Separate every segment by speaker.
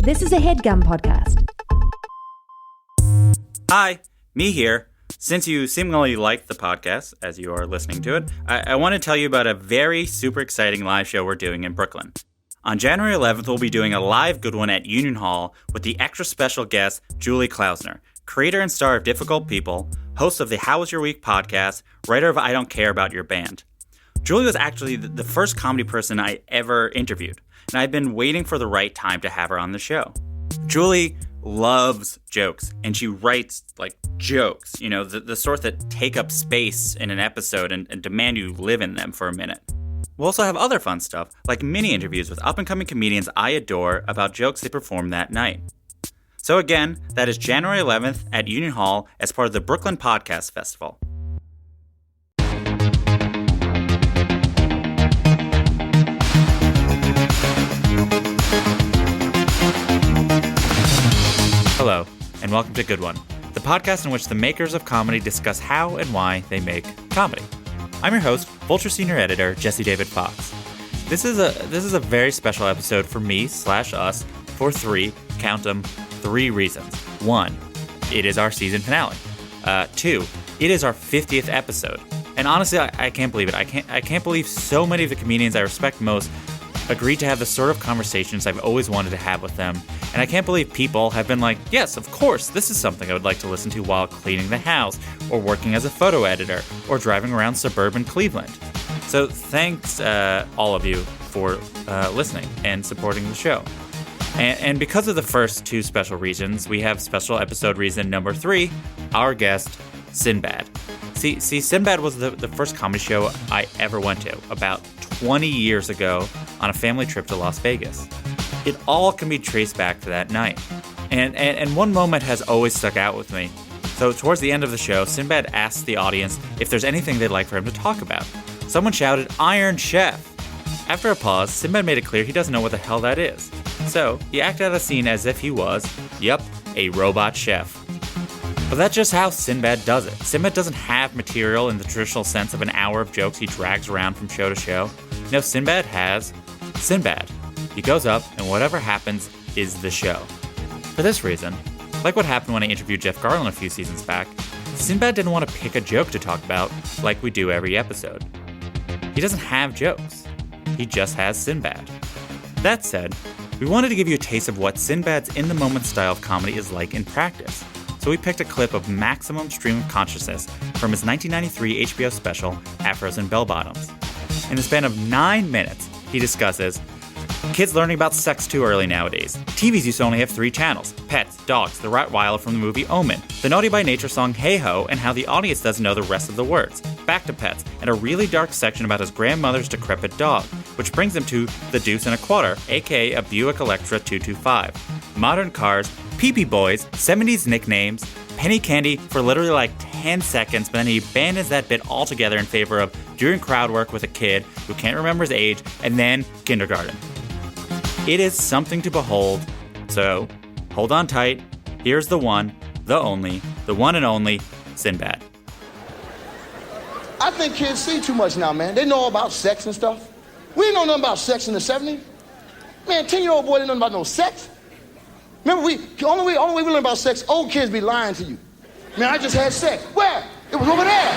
Speaker 1: This is a HeadGum podcast.
Speaker 2: Hi, me here. Since you seemingly like the podcast as you are listening to it, I want to tell you about a very super exciting live show we're doing in Brooklyn. On January 11th, we'll be doing a live good one at Union Hall with the extra special guest, Julie Klausner, creator and star of Difficult People, host of the How Was Your Week podcast, writer of I Don't Care About Your Band. Julie was actually the first comedy person I ever interviewed, and I've been waiting for the right time to have her on the show. Julie loves jokes, and she writes, jokes, the sort that take up space in an episode and demand you live in them for a minute. We'll also have other fun stuff, like mini interviews with up-and-coming comedians I adore about jokes they performed that night. So again, that is January 11th at Union Hall as part of the Brooklyn Podcast Festival. Hello, and welcome to Good One, the podcast in which the makers of comedy discuss how and why they make comedy. I'm your host, Vulture Senior Editor Jesse David Fox. This is a very special episode for me/us for count them, three reasons. One, it is our season finale. Two, it is our 50th episode. And honestly, I can't believe it. I can't believe so many of the comedians I respect most agreed to have the sort of conversations I've always wanted to have with them. And I can't believe people have been like, yes, of course, this is something I would like to listen to while cleaning the house, or working as a photo editor, or driving around suburban Cleveland. So thanks, all of you, for listening and supporting the show. And because of the first two special reasons, we have special episode reason number 3, our guest, Sinbad. See, Sinbad was the first comedy show I ever went to, about 20 years ago on a family trip to Las Vegas. It all can be traced back to that night. And one moment has always stuck out with me. So towards the end of the show, Sinbad asked the audience if there's anything they'd like for him to talk about. Someone shouted, "Iron Chef!" After a pause, Sinbad made it clear he doesn't know what the hell that is. So he acted out a scene as if he was, a robot chef. But that's just how Sinbad does it. Sinbad doesn't have material in the traditional sense of an hour of jokes he drags around from show to show. No, Sinbad has Sinbad. He goes up, and whatever happens is the show. For this reason, like what happened when I interviewed Jeff Garlin a few seasons back, Sinbad didn't want to pick a joke to talk about like we do every episode. He doesn't have jokes. He just has Sinbad. That said, we wanted to give you a taste of what Sinbad's in-the-moment style of comedy is like in practice. So we picked a clip of maximum stream of consciousness from his 1993 HBO special, Afros and Bell Bottoms. In the span of 9 minutes, he discusses kids learning about sex too early nowadays. TVs used to only have 3 channels. Pets, dogs, the Rottweiler from the movie Omen, the Naughty by Nature song Hey Ho, and how the audience doesn't know the rest of the words. Back to pets, and a really dark section about his grandmother's decrepit dog, which brings him to the Deuce and a Quarter, aka a Buick Electra 225. Modern cars, pee-pee boys, 70s nicknames, penny candy for literally 10 seconds, but then he abandons that bit altogether in favor of doing crowd work with a kid who can't remember his age, and then kindergarten. It is something to behold, so hold on tight. Here's the one and only, Sinbad.
Speaker 3: I think kids see too much now, man. They know about sex and stuff. We didn't know nothing about sex in the 70s. Man, 10-year-old boy didn't know about no sex. Remember, the only way we learn about sex, old kids be lying to you. Man, I just had sex. Where? It was over there.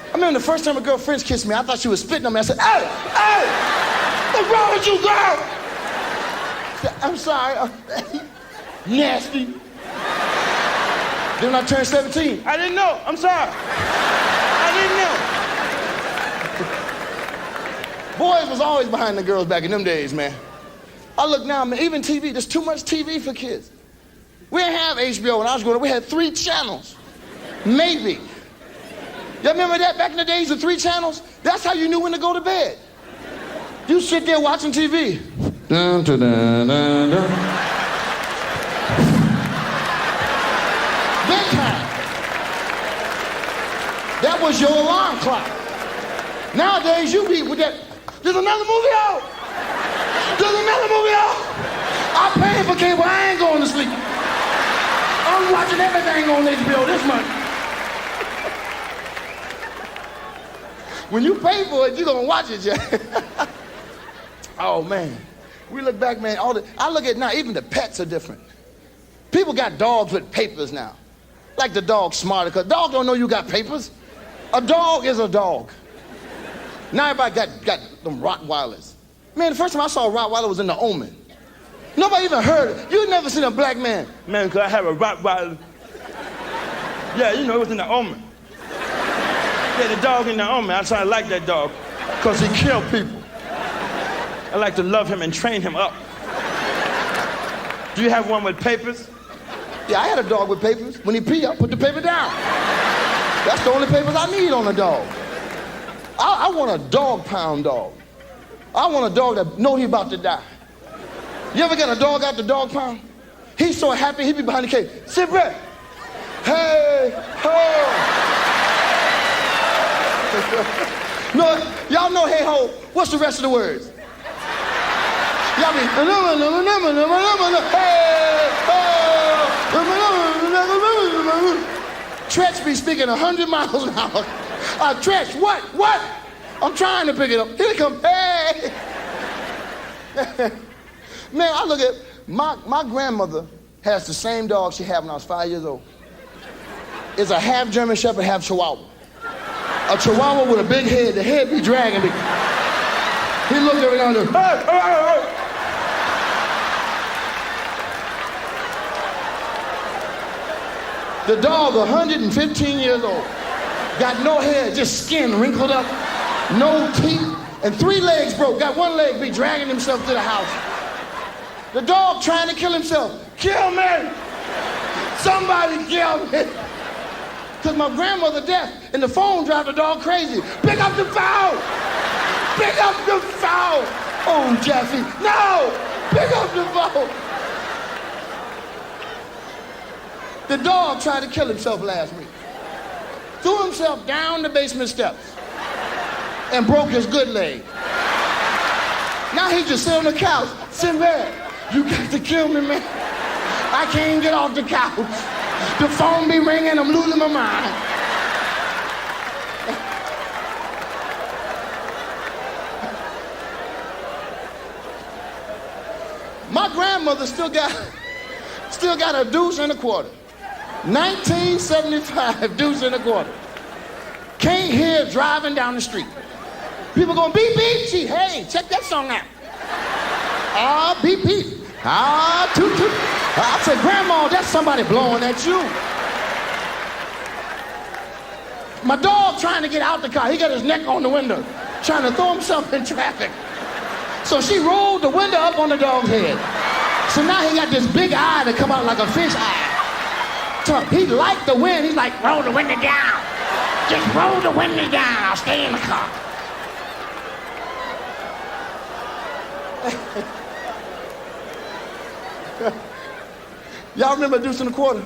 Speaker 3: I remember the first time a girl French kissed me, I thought she was spitting on me. I said, hey, what's wrong with you, girl? I said, I'm sorry. Nasty. Then when I turned 17, I didn't know. I'm sorry. I didn't know. Boys was always behind the girls back in them days, man. I look now, man, even TV, there's too much TV for kids. We didn't have HBO when I was growing up. We had 3 channels, maybe. Y'all remember that back in the days of 3 channels? That's how you knew when to go to bed. You sit there watching TV. Dun, dun, dun, dun, dun. Bedtime. That was your alarm clock. Nowadays, you be with that. There's another movie out. There's another movie out. I'm paying for cable. I ain't going to sleep. I'm watching everything on HBO this month. When you pay for it, you're going to watch it, yeah. Oh, man. We look back, man, I look at now, even the pets are different. People got dogs with papers now. Like the dog smarter, because dog don't know you got papers. A dog is a dog. Now everybody got them Rottweilers. Man, the first time I saw a Rottweiler was in The Omen. Nobody even heard it. You never seen a black man. Man, could I have a Rottweiler? Yeah, you know, it was in The Omen. Yeah, the dog in The Omen. I try to like that dog because he killed people. I like to love him and train him up. Do you have one with papers? Yeah, I had a dog with papers. When he pee, I put the paper down. That's the only papers I need on a dog. I want a dog pound dog. I want a dog that know he about to die. You ever get a dog out the dog pound? He's so happy, he be behind the cage. Sinbad, hey, ho. No, y'all know hey, ho. What's the rest of the words? Y'all be, hey, ho. Tretch be speaking 100 miles an hour. Tretch, what? I'm trying to pick it up. Here it comes, hey. Man, I look at, my grandmother has the same dog she had when I was 5 years old. It's a half German Shepherd, half Chihuahua. A Chihuahua with a big head, the head be dragging me. He looked every now and then, hey. The dog, 115 years old, got no hair, just skin wrinkled up, no teeth, and 3 legs broke. Got 1 leg, be dragging himself to the house. The dog trying to kill himself. Kill me! Somebody kill me! Because my grandmother deaf, and the phone drive the dog crazy. Pick up the phone! Pick up the phone! Oh, Jeffy, no! Pick up the phone! The dog tried to kill himself last week. Threw himself down the basement steps and broke his good leg. Now he just sit on the couch. Sinbad, you got to kill me, man. I can't get off the couch. The phone be ringing, I'm losing my mind. My grandmother still got a deuce and a quarter. 1975 deuce and a quarter. Can't hear driving down the street. People going beep beep. She, hey, check that song out. Ah, beep beep. Ah, toot toot. I said, Grandma, that's somebody blowing at you. My dog trying to get out the car. He got his neck on the window, trying to throw himself in traffic. So she rolled the window up on the dog's head. So now he got this big eye that come out like a fish eye. So he liked the wind. He's like, roll the window down. Just roll the window down. I'll stay in the car. Y'all remember Deuce and a Quarter?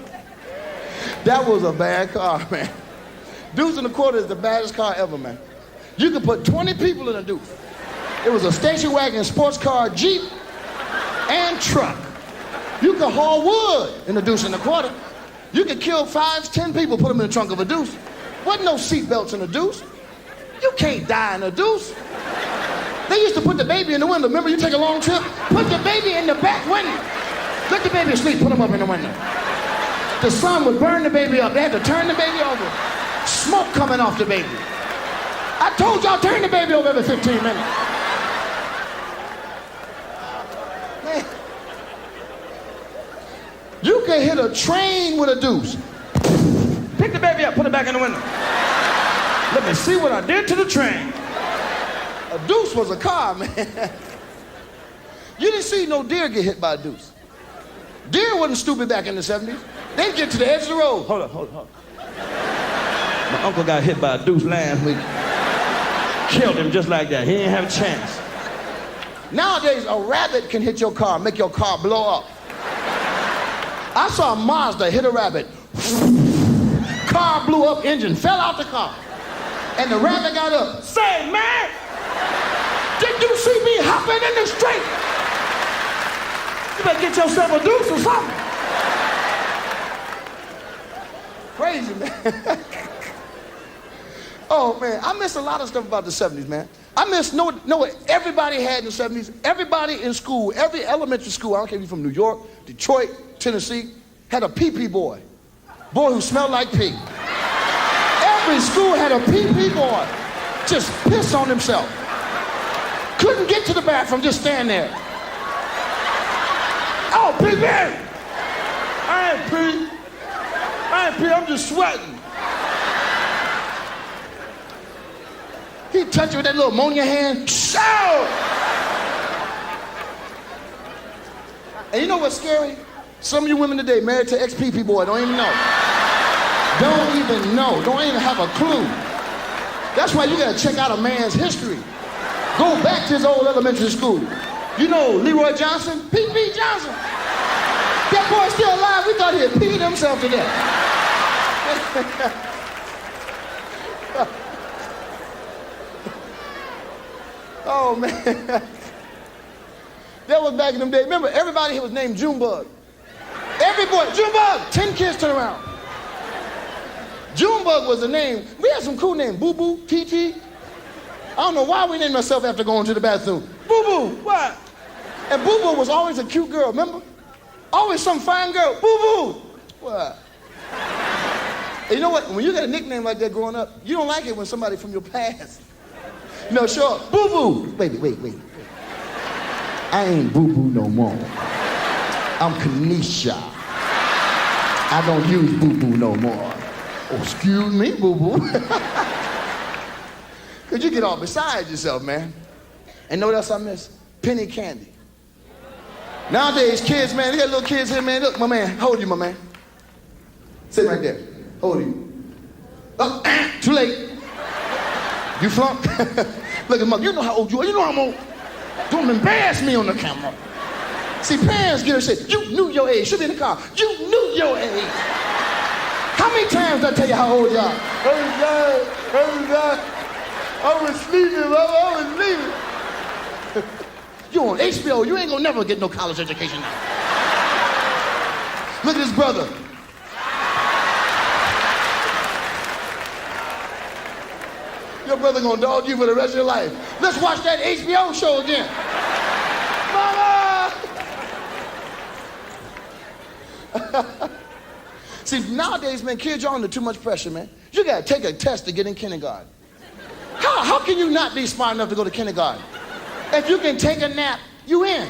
Speaker 3: That was a bad car, man. Deuce and a Quarter is the baddest car ever, man. You could put 20 people in a Deuce. It was a station wagon, sports car, Jeep, and truck. You could haul wood in a Deuce and a Quarter. You could kill 5, 10 people, put them in the trunk of a Deuce. Wasn't no seat belts in a Deuce. You can't die in a Deuce. They used to put the baby in the window. Remember, you take a long trip? Put the baby in the back window. Let the baby sleep, put him up in the window. The sun would burn the baby up. They had to turn the baby over. Smoke coming off the baby. I told y'all, turn the baby over every 15 minutes. Man. You can hit a train with a Deuce. Pick the baby up, put it back in the window. Let me see what I did to the train. A Deuce was a car, man. You didn't see no deer get hit by a Deuce. Deer wasn't stupid back in the 70s. They'd get to the edge of the road. Hold up. My uncle got hit by a Deuce last week. Killed him just like that. He didn't have a chance. Nowadays, a rabbit can hit your car, make your car blow up. I saw a Mazda hit a rabbit. Car blew up, engine fell out the car. And the rabbit got up. Say, man, did you see me hopping in the street? You better get yourself a Deuce or something. Crazy, man. Oh, man, I miss a lot of stuff about the 70s, man. I know what everybody had in the 70s. Everybody in school, every elementary school, I don't care if you're from New York, Detroit, Tennessee, had a pee-pee boy. Boy who smelled like pee. Every school had a pee-pee boy. Just pissed on himself. Couldn't get to the bathroom, just stand there. Oh, pee-pee! I ain't pee, I'm just sweating. He touched you with that little ammonia hand. Shout! And you know what's scary? Some of you women today married to ex-pee-pee boy don't even know. Don't even know. Don't even have a clue. That's why you gotta check out a man's history. Go back to his old elementary school. You know Leroy Johnson? P.P. Johnson. That boy's still alive. We thought he had peed himself to death. Oh, man. That was back in them days. Remember, everybody here was named Junebug. Every boy, Junebug, 10 kids turn around. Junebug was the name. We had some cool names, Boo Boo, TT. I don't know why we named ourselves after going to the bathroom. Boo Boo, what? And Boo Boo was always a cute girl, remember? Always some fine girl, Boo Boo, what? And you know what? When you got a nickname like that growing up, you don't like it when somebody from your past. No, sure, Boo Boo. Wait. I ain't Boo Boo no more. I'm Kanisha. I don't use Boo Boo no more. Oh, excuse me, Boo Boo. Cause you get all beside yourself, man. And know what else I miss? Penny candy. Nowadays, kids, man, they got little kids here, man. Look, my man, hold you, my man. Sit right there. Hold you. Oh, too late. You flunk? Look at mother. You know how old you are. You know how I'm old. Don't embarrass me on the camera. See, parents get her say, you knew your age. She'll be in the car. You knew your age. How many times did I tell you how old you are? I was sleeping, Mama. I was sleeping. You on HBO. You ain't gonna never get no college education now. Look at his brother. Your brother gonna dog you for the rest of your life. Let's watch that HBO show again. Mama! See, nowadays, man, kids are under too much pressure, man. You gotta take a test to get in kindergarten. How can you not be smart enough to go to kindergarten? If you can take a nap, you in.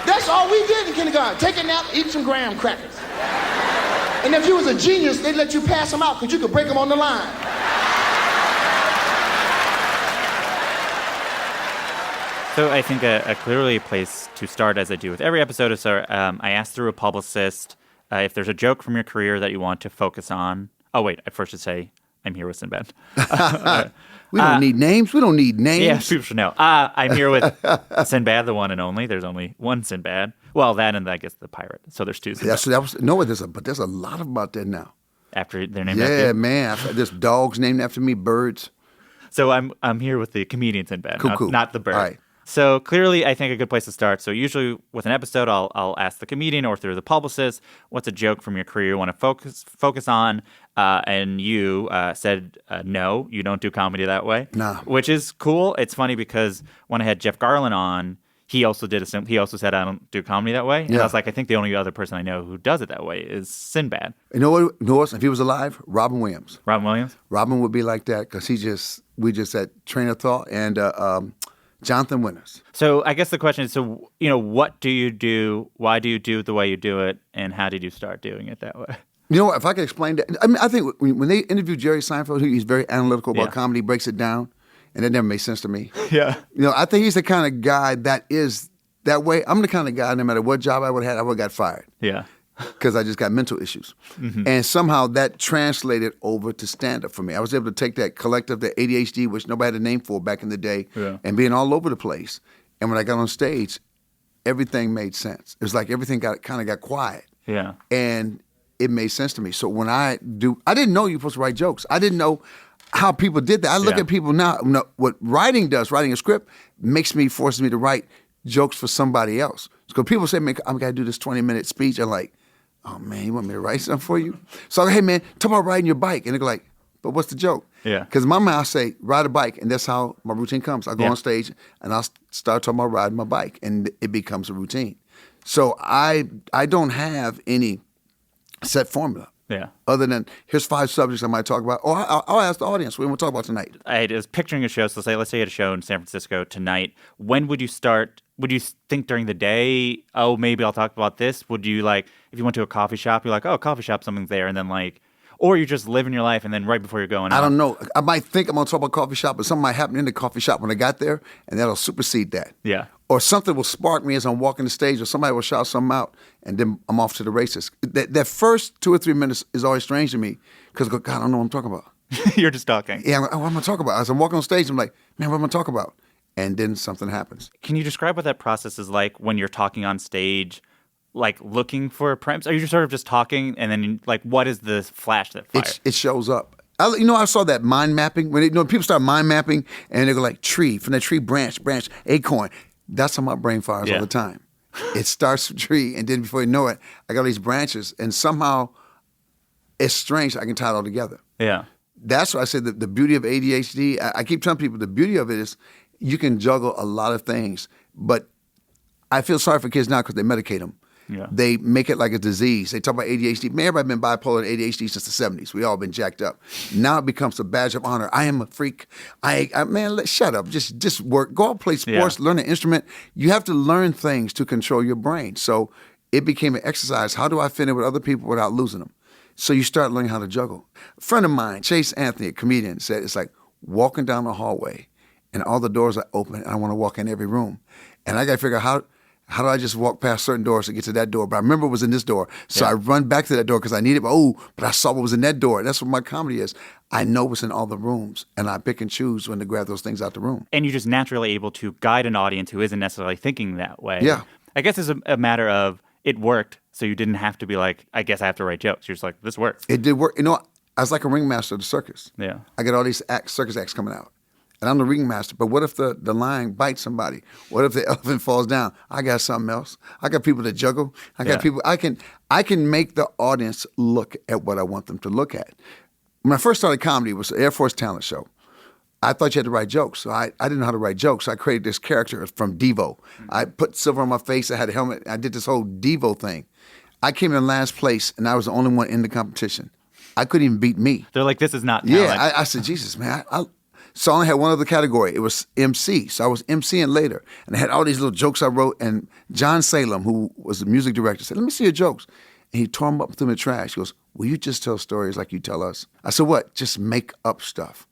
Speaker 3: That's all we did in kindergarten. Take a nap, eat some graham crackers. And if you was a genius, they'd let you pass them out because you could break them on the line.
Speaker 2: So I think a clearly place to start, as I do with every episode, is I asked through a publicist if there's a joke from your career that you want to focus on. Oh, wait, I first should say I'm here with Sinbad.
Speaker 1: We don't need names. We don't need names.
Speaker 2: Yeah, people should know. I'm here with Sinbad, the one and only. There's only one Sinbad. Well, that and I guess the pirate. So there's two Sinbad.
Speaker 1: But there's a lot about that now.
Speaker 2: After they're named after you?
Speaker 1: Yeah, man. There's dogs named after me, birds.
Speaker 2: So I'm here with the comedian Sinbad,
Speaker 1: Cool.
Speaker 2: not the bird.
Speaker 1: All right.
Speaker 2: So clearly, I think a good place to start. So usually with an episode, I'll ask the comedian or through the publicist, what's a joke from your career you want to focus on? And you said, no, you don't do comedy that way.
Speaker 1: Nah.
Speaker 2: Which is cool. It's funny because when I had Jeff Garlin on, he also said, I don't do comedy that way. And I was like, I think the only other person I know who does it that way is Sinbad.
Speaker 1: You know what? If he was alive, Robin Williams.
Speaker 2: Robin Williams?
Speaker 1: Robin would be like that because we just had train of thought and Jonathan Winters.
Speaker 2: So I guess the question is, what do you do? Why do you do it the way you do it? And how did you start doing it that way?
Speaker 1: You know what? If I could explain that. I mean, I think when they interviewed Jerry Seinfeld, he's very analytical about comedy, breaks it down, and that never made sense to me.
Speaker 2: Yeah.
Speaker 1: I think he's the kind of guy that is that way. I'm the kind of guy, no matter what job I would have had, I would have got fired.
Speaker 2: Yeah.
Speaker 1: Because I just got mental issues. Mm-hmm. And somehow that translated over to stand-up for me. I was able to take that collective, that ADHD, which nobody had a name for back in the day, and being all over the place. And when I got on stage, everything made sense. It was like everything kind of got quiet.
Speaker 2: Yeah.
Speaker 1: And it made sense to me. So when I didn't know you were supposed to write jokes. I didn't know how people did that. I look at people now, what writing does, writing a script, forces me to write jokes for somebody else. So people say, man, I'm going to do this 20-minute speech. I'm like, oh, man, you want me to write something for you? So I'm like, hey, man, talk about riding your bike. And they're like, but what's the joke?
Speaker 2: Yeah.
Speaker 1: Because in my mind, I say, ride a bike, and that's how my routine comes. I go on stage, and I'll start talking about riding my bike, and it becomes a routine. So I don't have any set formula.
Speaker 2: Yeah.
Speaker 1: Other than, here's 5 subjects I might talk about. Or I'll ask the audience, what do you want to talk about tonight?
Speaker 2: I was picturing a show, so let's say you had a show in San Francisco tonight. When would you start? Would you think during the day, oh, maybe I'll talk about this? Would you, like, if you went to a coffee shop, you're like, oh, coffee shop, something's there, and then, like, or you just living your life, and then right before you're going out?
Speaker 1: I don't know. I might think I'm going to talk about coffee shop, but something might happen in the coffee shop when I got there, and that'll supersede that.
Speaker 2: Yeah.
Speaker 1: Or something will spark me as I'm walking the stage, or somebody will shout something out, and then I'm off to the races. That first 2 or 3 minutes is always strange to me, because, God, I don't know what I'm talking about.
Speaker 2: You're just talking.
Speaker 1: Yeah, what am I going to talk about? As I'm walking on stage, I'm like, man, what am I going to talk about? And then something happens.
Speaker 2: Can you describe what that process is like when you're talking on stage, like looking for a premise? Are you sort of just talking, and then, like, what is the flash that fires?
Speaker 1: It shows up. I saw that mind mapping. When people start mind mapping, and they go like, tree, from that tree, branch, acorn. That's how my brain fires all the time. It starts with tree, and then before you know it, I got these branches, and somehow it's strange. I can tie it all together.
Speaker 2: Yeah.
Speaker 1: That's why I said the beauty of ADHD. I keep telling people the beauty of it is you can juggle a lot of things, but I feel sorry for kids now because they medicate them.
Speaker 2: Yeah.
Speaker 1: They make it like a disease. They talk about ADHD. Man, everybody been bipolar and ADHD since the 70s. We all been jacked up. Now it becomes a badge of honor. I am a freak. Man, shut up. Just work. Go out, play sports, learn an instrument. You have to learn things to control your brain. So it became an exercise. How do I fit in with other people without losing them? So you start learning how to juggle. A friend of mine, Chase Anthony, a comedian, said it's like walking down the hallway and all the doors are open and I want to walk in every room. And I got to figure out how do I just walk past certain doors to get to that door? But I remember it was in this door. So I run back to that door because I need it. But I saw what was in that door. And that's what my comedy is. I know what's in all the rooms, and I pick and choose when to grab those things out the room.
Speaker 2: And you're just naturally able to guide an audience who isn't necessarily thinking that way.
Speaker 1: Yeah.
Speaker 2: I guess it's a matter of it worked, so you didn't have to be like, I guess I have to write jokes. You're just like, this works.
Speaker 1: It did work. I was like a ringmaster of the circus.
Speaker 2: Yeah.
Speaker 1: I got all these circus acts coming out. And I'm the ringmaster. But what if the lion bites somebody? What if the elephant falls down? I got something else. I got people to juggle. I got people. I can make the audience look at what I want them to look at. When I first started comedy, it was an Air Force talent show. I thought you had to write jokes. So I didn't know how to write jokes. So I created this character from Devo. I put silver on my face. I had a helmet. I did this whole Devo thing. I came in last place, and I was the only one in the competition. I couldn't even beat me.
Speaker 2: They're like, this is not talent.
Speaker 1: Yeah, I said, Jesus, man. So I only had one other category. It was MC. So I was MCing later. And I had all these little jokes I wrote. And John Salem, who was the music director, said, let me see your jokes. And he tore them up through the trash. He goes, will you just tell stories like you tell us? I said, what? Just make up stuff.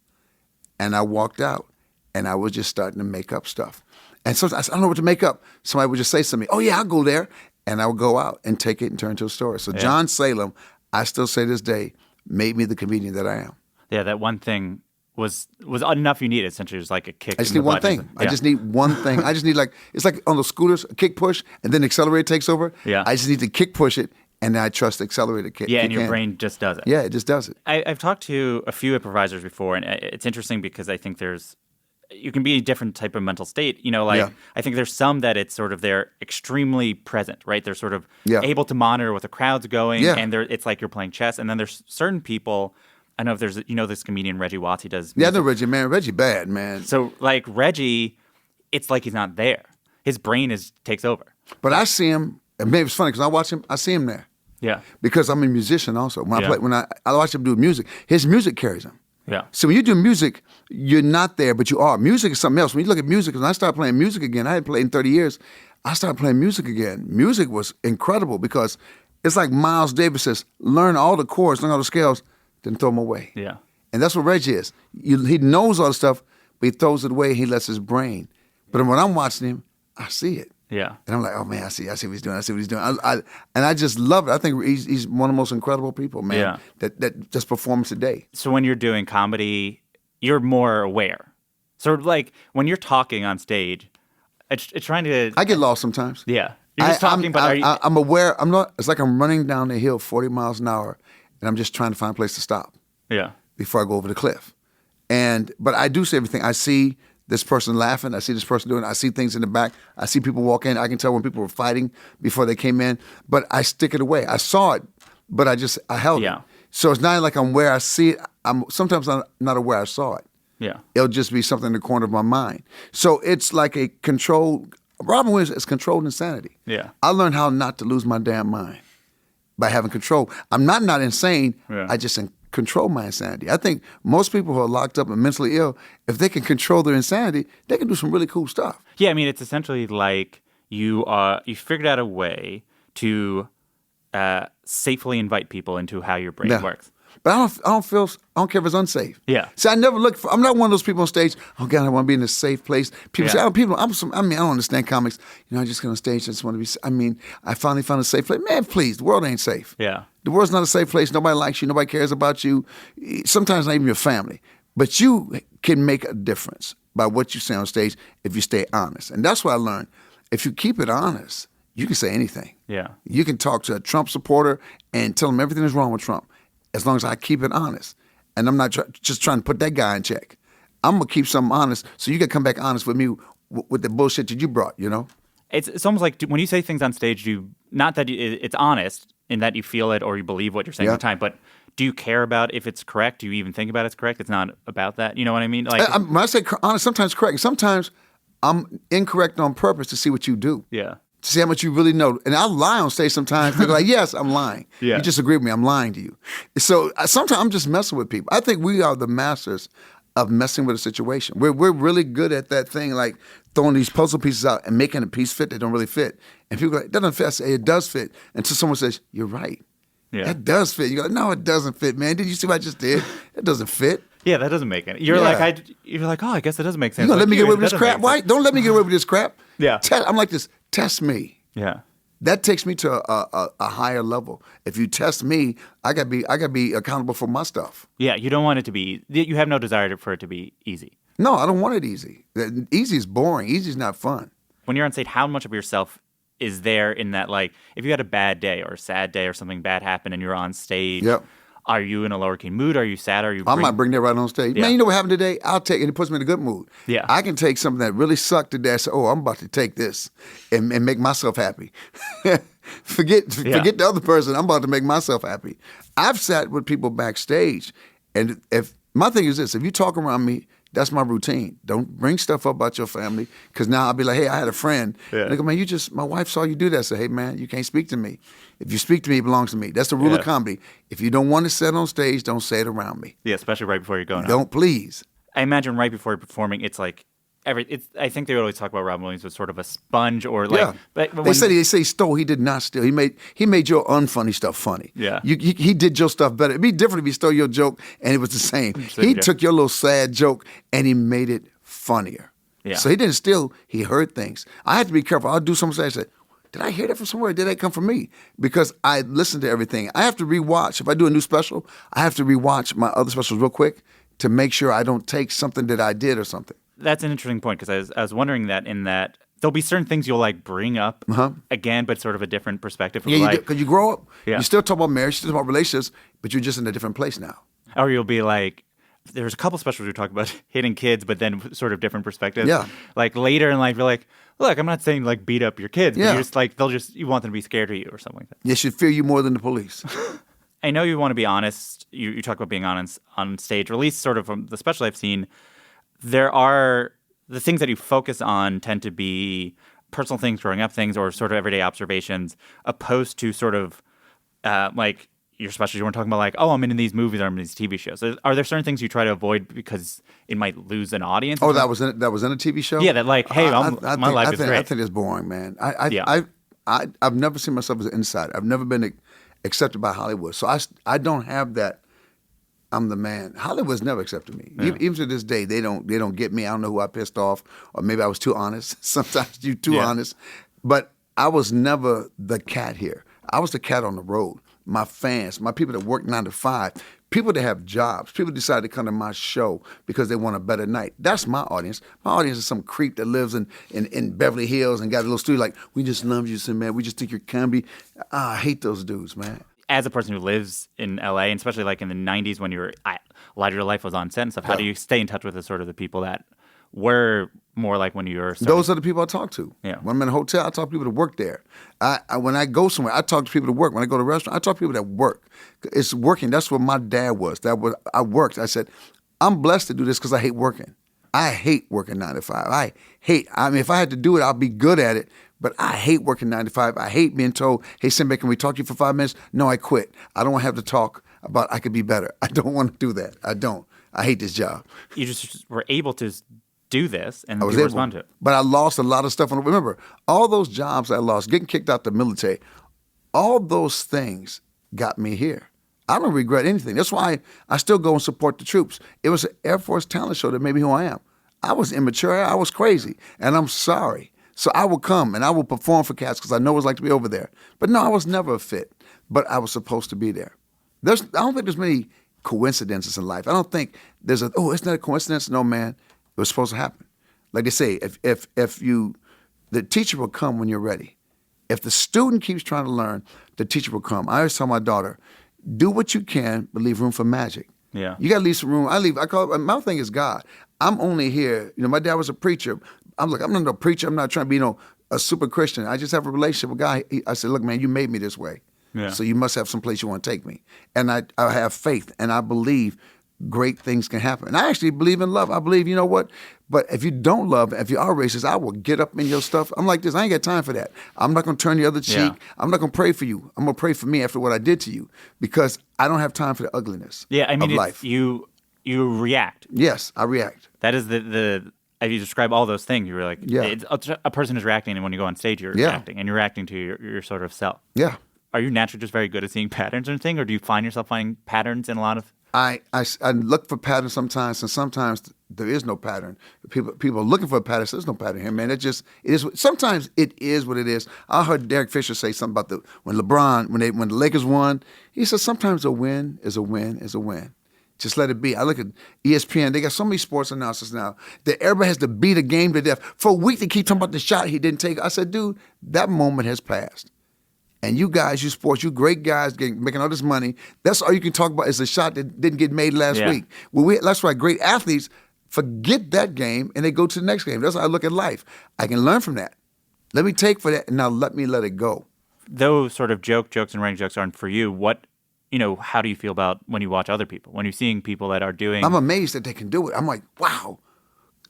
Speaker 1: And I walked out, and I was just starting to make up stuff. And so I said, I don't know what to make up. Somebody would just say something. Oh, yeah, I'll go there. And I would go out and take it and turn it into a story. So John Salem, I still say this day, made me the comedian that I am.
Speaker 2: Yeah, that one thing was enough you needed. Essentially, it was like a kick.
Speaker 1: I just need one thing. I just need one thing. I just need it's like on the scooters, a kick push, and then the accelerator takes over.
Speaker 2: Yeah.
Speaker 1: I just need to kick push it, and then I trust the accelerator kick.
Speaker 2: Yeah, and your brain just does it.
Speaker 1: Yeah, it just does it.
Speaker 2: I've talked to a few improvisers before, and it's interesting because I think you can be in a different type of mental state. I think there's some that it's sort of they're extremely present, right? They're sort of able to monitor what the crowd's going, and it's like you're playing chess. And then there's certain people. I don't know if there's this comedian Reggie Watts. He does music.
Speaker 1: Yeah, I know Reggie, man. Reggie bad, man.
Speaker 2: So like Reggie, it's like he's not there. His brain takes over.
Speaker 1: But I see him. And maybe it's funny because I watch him. I see him there.
Speaker 2: Yeah.
Speaker 1: Because I'm a musician also. When I watch him do music, his music carries him.
Speaker 2: Yeah.
Speaker 1: So when you do music, you're not there, but you are. Music is something else. When you look at music, when I started playing music again, I hadn't played in 30 years. I started playing music again. Music was incredible because it's like Miles Davis says, learn all the chords, learn all the scales, then throw them away.
Speaker 2: Yeah.
Speaker 1: And that's what Reggie is. He knows all the stuff, but he throws it away. He lets his brain. But when I'm watching him, I see it.
Speaker 2: Yeah.
Speaker 1: And I'm like, oh, man, I see what he's doing. I see what he's doing. And I just love it. I think he's one of the most incredible people, man, that just performs today.
Speaker 2: So when you're doing comedy, you're more aware. Sort of like when you're talking on stage, it's trying to...
Speaker 1: I get lost sometimes.
Speaker 2: Yeah. You're just talking, but
Speaker 1: I'm aware. I'm not... It's like I'm running down the hill 40 miles an hour, and I'm just trying to find a place to stop.
Speaker 2: Yeah.
Speaker 1: Before I go over the cliff. But I do see everything. I see this person laughing. I see this person doing it. I see things in the back. I see people walk in. I can tell when people were fighting before they came in. But I stick it away. I saw it, but I held it. So it's not like I'm where I see it. sometimes I'm not aware I saw it.
Speaker 2: Yeah.
Speaker 1: It'll just be something in the corner of my mind. So it's like a controlled. Robin Williams is controlled insanity.
Speaker 2: Yeah.
Speaker 1: I learned how not to lose my damn mind by having control. I'm not insane.
Speaker 2: Yeah.
Speaker 1: I just control my insanity. I think most people who are locked up and mentally ill, if they can control their insanity, they can do some really cool stuff.
Speaker 2: Yeah, I mean, it's essentially like you figured out a way to safely invite people into how your brain works.
Speaker 1: But I don't care if it's unsafe.
Speaker 2: Yeah.
Speaker 1: See, I'm not one of those people on stage, oh God, I want to be in a safe place. People say, I don't understand comics. I just get on stage, I just want to be, I finally found a safe place. Man, please, the world ain't safe.
Speaker 2: Yeah.
Speaker 1: The world's not a safe place. Nobody likes you. Nobody cares about you. Sometimes not even your family. But you can make a difference by what you say on stage if you stay honest. And that's what I learned. If you keep it honest, you can say anything.
Speaker 2: Yeah.
Speaker 1: You can talk to a Trump supporter and tell them everything is wrong with Trump, as long as I keep it honest. And I'm not just trying to put that guy in check. I'm going to keep something honest so you can come back honest with me with the bullshit that you brought,
Speaker 2: It's almost like when you say things on stage, not that it's honest in that you feel it or you believe what you're saying at the time, but do you care about if it's correct? Do you even think about it's correct? It's not about that. You know what I mean? Like
Speaker 1: when I say honest, sometimes correct. Sometimes I'm incorrect on purpose to see what you do.
Speaker 2: Yeah.
Speaker 1: To see how much you really know. And I'll lie on stage sometimes. They're like, yes, I'm lying.
Speaker 2: Yeah.
Speaker 1: You just agree with me. I'm lying to you. So sometimes I'm just messing with people. I think we are the masters of messing with a situation. We're really good at that thing, like throwing these puzzle pieces out and making a piece fit that don't really fit. And people are like, that doesn't fit. I say, it does fit. Until someone says, you're right.
Speaker 2: Yeah.
Speaker 1: That does fit. You go, no, it doesn't fit, man. Did you see what I just did? It doesn't fit.
Speaker 2: Yeah, that doesn't make any. You're like, oh, I guess that doesn't make sense.
Speaker 1: You gonna
Speaker 2: like,
Speaker 1: let me get away with this crap? Why? Don't let me get away with this crap.
Speaker 2: Yeah.
Speaker 1: I'm like this. Test me.
Speaker 2: Yeah.
Speaker 1: That takes me to a higher level. If you test me, I gotta be accountable for my stuff.
Speaker 2: Yeah, you don't want it to be. You have no desire for it to be easy.
Speaker 1: No, I don't want it easy. Easy is boring. Easy is not fun.
Speaker 2: When you're on stage, how much of yourself is there in that? Like, if you had a bad day or a sad day or something bad happened and you're on stage, are you in a lower key mood? Are you sad?
Speaker 1: I might bring that right on stage. Yeah. Man, you know what happened today? I'll take it. And it puts me in a good mood.
Speaker 2: Yeah.
Speaker 1: I can take something that really sucked today and say, oh, I'm about to take this and make myself happy. Forget the other person. I'm about to make myself happy. I've sat with people backstage, and if my thing is this, if you talk around me, that's my routine. Don't bring stuff up about your family, because now I'll be like, hey, I had a friend. Yeah. They go, man, my wife saw you do that. I say, hey, man, you can't speak to me. If you speak to me, it belongs to me. That's the rule of comedy. If you don't want to say it on stage, don't say it around me.
Speaker 2: Yeah, especially right before you're going out.
Speaker 1: Don't, please.
Speaker 2: I imagine right before you're performing, it's like, I think they would always talk about Robin Williams as sort of a sponge, or like.
Speaker 1: Yeah.
Speaker 2: But
Speaker 1: they say he stole. He did not steal. He made your unfunny stuff funny.
Speaker 2: Yeah.
Speaker 1: He did your stuff better. It'd be different if he stole your joke and it was the same. He took your little sad joke and he made it funnier. Yeah. So he didn't steal. He heard things. I had to be careful. I'll do something. I said, did I hear that from somewhere? Or did that come from me? Because I listen to everything. I have to rewatch. If I do a new special, I have to rewatch my other specials real quick to make sure I don't take something that I did or something.
Speaker 2: That's an interesting point, because I was wondering that there'll be certain things you'll like bring up again, but sort of a different perspective.
Speaker 1: Yeah, because you grow up. Yeah. You still talk about marriage, you still talk about relationships, but you're just in a different place now.
Speaker 2: Or you'll be like, there's a couple specials we talk about hitting kids, but then sort of different perspectives.
Speaker 1: Yeah.
Speaker 2: Like later in life, you're like, look, I'm not saying like beat up your kids, but you're just like, you want them to be scared of you or something like that.
Speaker 1: They should fear you more than the police.
Speaker 2: I know you want to be honest. You talk about being honest on stage, or at least sort of from the special I've seen. There are the things that you focus on tend to be personal things, growing up things, or sort of everyday observations, opposed to sort of like your specials. You weren't talking about like, oh, I'm in these movies or I'm in these TV shows. Are there certain things you try to avoid because it might lose an audience?
Speaker 1: Oh, that was in a TV show?
Speaker 2: Yeah, that like, hey, my life is great.
Speaker 1: I think it's boring, man. I've never seen myself as an insider. I've never been accepted by Hollywood, so I don't have that. I'm the man. Hollywood's never accepted me. Yeah. Even to this day, they don't get me. I don't know who I pissed off, or maybe I was too honest. Sometimes you're too honest. But I was never the cat here. I was the cat on the road. My fans, my people that work 9 to 5, people that have jobs, people decide to come to my show because they want a better night. That's my audience. My audience is some creep that lives in Beverly Hills and got a little studio like, we just love you, Sinbad. We just think you're comedy. I hate those dudes, man.
Speaker 2: As a person who lives in LA, and especially like in the 90s when a lot of your life was on set and stuff, how do you stay in touch with the sort of the people that were more like when you were starting?
Speaker 1: Those are the people I talk to.
Speaker 2: Yeah.
Speaker 1: When I'm in a hotel, I talk to people that work there. When I go somewhere, I talk to people that work. When I go to a restaurant, I talk to people that work. It's working. That's what my dad was. I worked. I said, I'm blessed to do this because I hate working. I hate working 9 to 5. If I had to do it, I'd be good at it. But I hate working 9 to 5. I hate being told, hey, Sinbad, can we talk to you for 5 minutes? No, I quit. I don't want to have to talk about I could be better. I don't want to do that. I don't. I hate this job.
Speaker 2: You just were able to do this and
Speaker 1: I was
Speaker 2: you
Speaker 1: able,
Speaker 2: respond to it.
Speaker 1: But I lost a lot of stuff. Remember, all those jobs I lost, getting kicked out the military, all those things got me here. I don't regret anything. That's why I still go and support the troops. It was an Air Force talent show that made me who I am. I was immature. I was crazy. And I'm sorry. So I will come and I will perform for cats because I know what it's like to be over there. But no, I was never a fit. But I was supposed to be there. I don't think there's many coincidences in life. I don't think there's it's not a coincidence. No, man. It was supposed to happen. Like they say, the teacher will come when you're ready. If the student keeps trying to learn, the teacher will come. I always tell my daughter, do what you can, but leave room for magic.
Speaker 2: Yeah.
Speaker 1: You got to leave some room. My thing is God. I'm only here. My dad was a preacher. I'm not no preacher. I'm not trying to be a super Christian. I just have a relationship with God. I said, look, man, you made me this way.
Speaker 2: Yeah.
Speaker 1: So you must have some place you want to take me. And I have faith, and I believe great things can happen. And I actually believe in love. I believe, you know what? But if you don't love, if you are racist, I will get up in your stuff. I'm like this. I ain't got time for that. I'm not going to turn the other cheek.
Speaker 2: Yeah.
Speaker 1: I'm not going to pray for you. I'm going to pray for me after what I did to you because I don't have time for the ugliness of life.
Speaker 2: You react.
Speaker 1: Yes, I react.
Speaker 2: That is if you describe all those things, you were like, a person is reacting, and when you go on stage, you're reacting, and you're reacting to your sort of self.
Speaker 1: Yeah.
Speaker 2: Are you naturally just very good at seeing patterns and things, or do you find yourself finding patterns in a lot of...
Speaker 1: I look for patterns sometimes, and sometimes there is no pattern. People are looking for a pattern. So there's no pattern here, man. It is. Sometimes it is what it is. I heard Derek Fisher say something about when the Lakers won. He said sometimes a win is a win is a win. Just let it be. I look at ESPN. They got so many sports announcers now that everybody has to beat a game to death. For a week, they keep talking about the shot he didn't take. I said, dude, that moment has passed. And you guys, you sports, you great guys making all this money, that's all you can talk about is the shot that didn't get made last week. Well, that's why great athletes forget that game and they go to the next game. That's how I look at life. I can learn from that. Let me take for that and now let it go.
Speaker 2: Those sort of jokes and running jokes aren't for you. How do you feel about when you watch other people? When you're seeing people that are doing...
Speaker 1: I'm amazed that they can do it. I'm like, wow,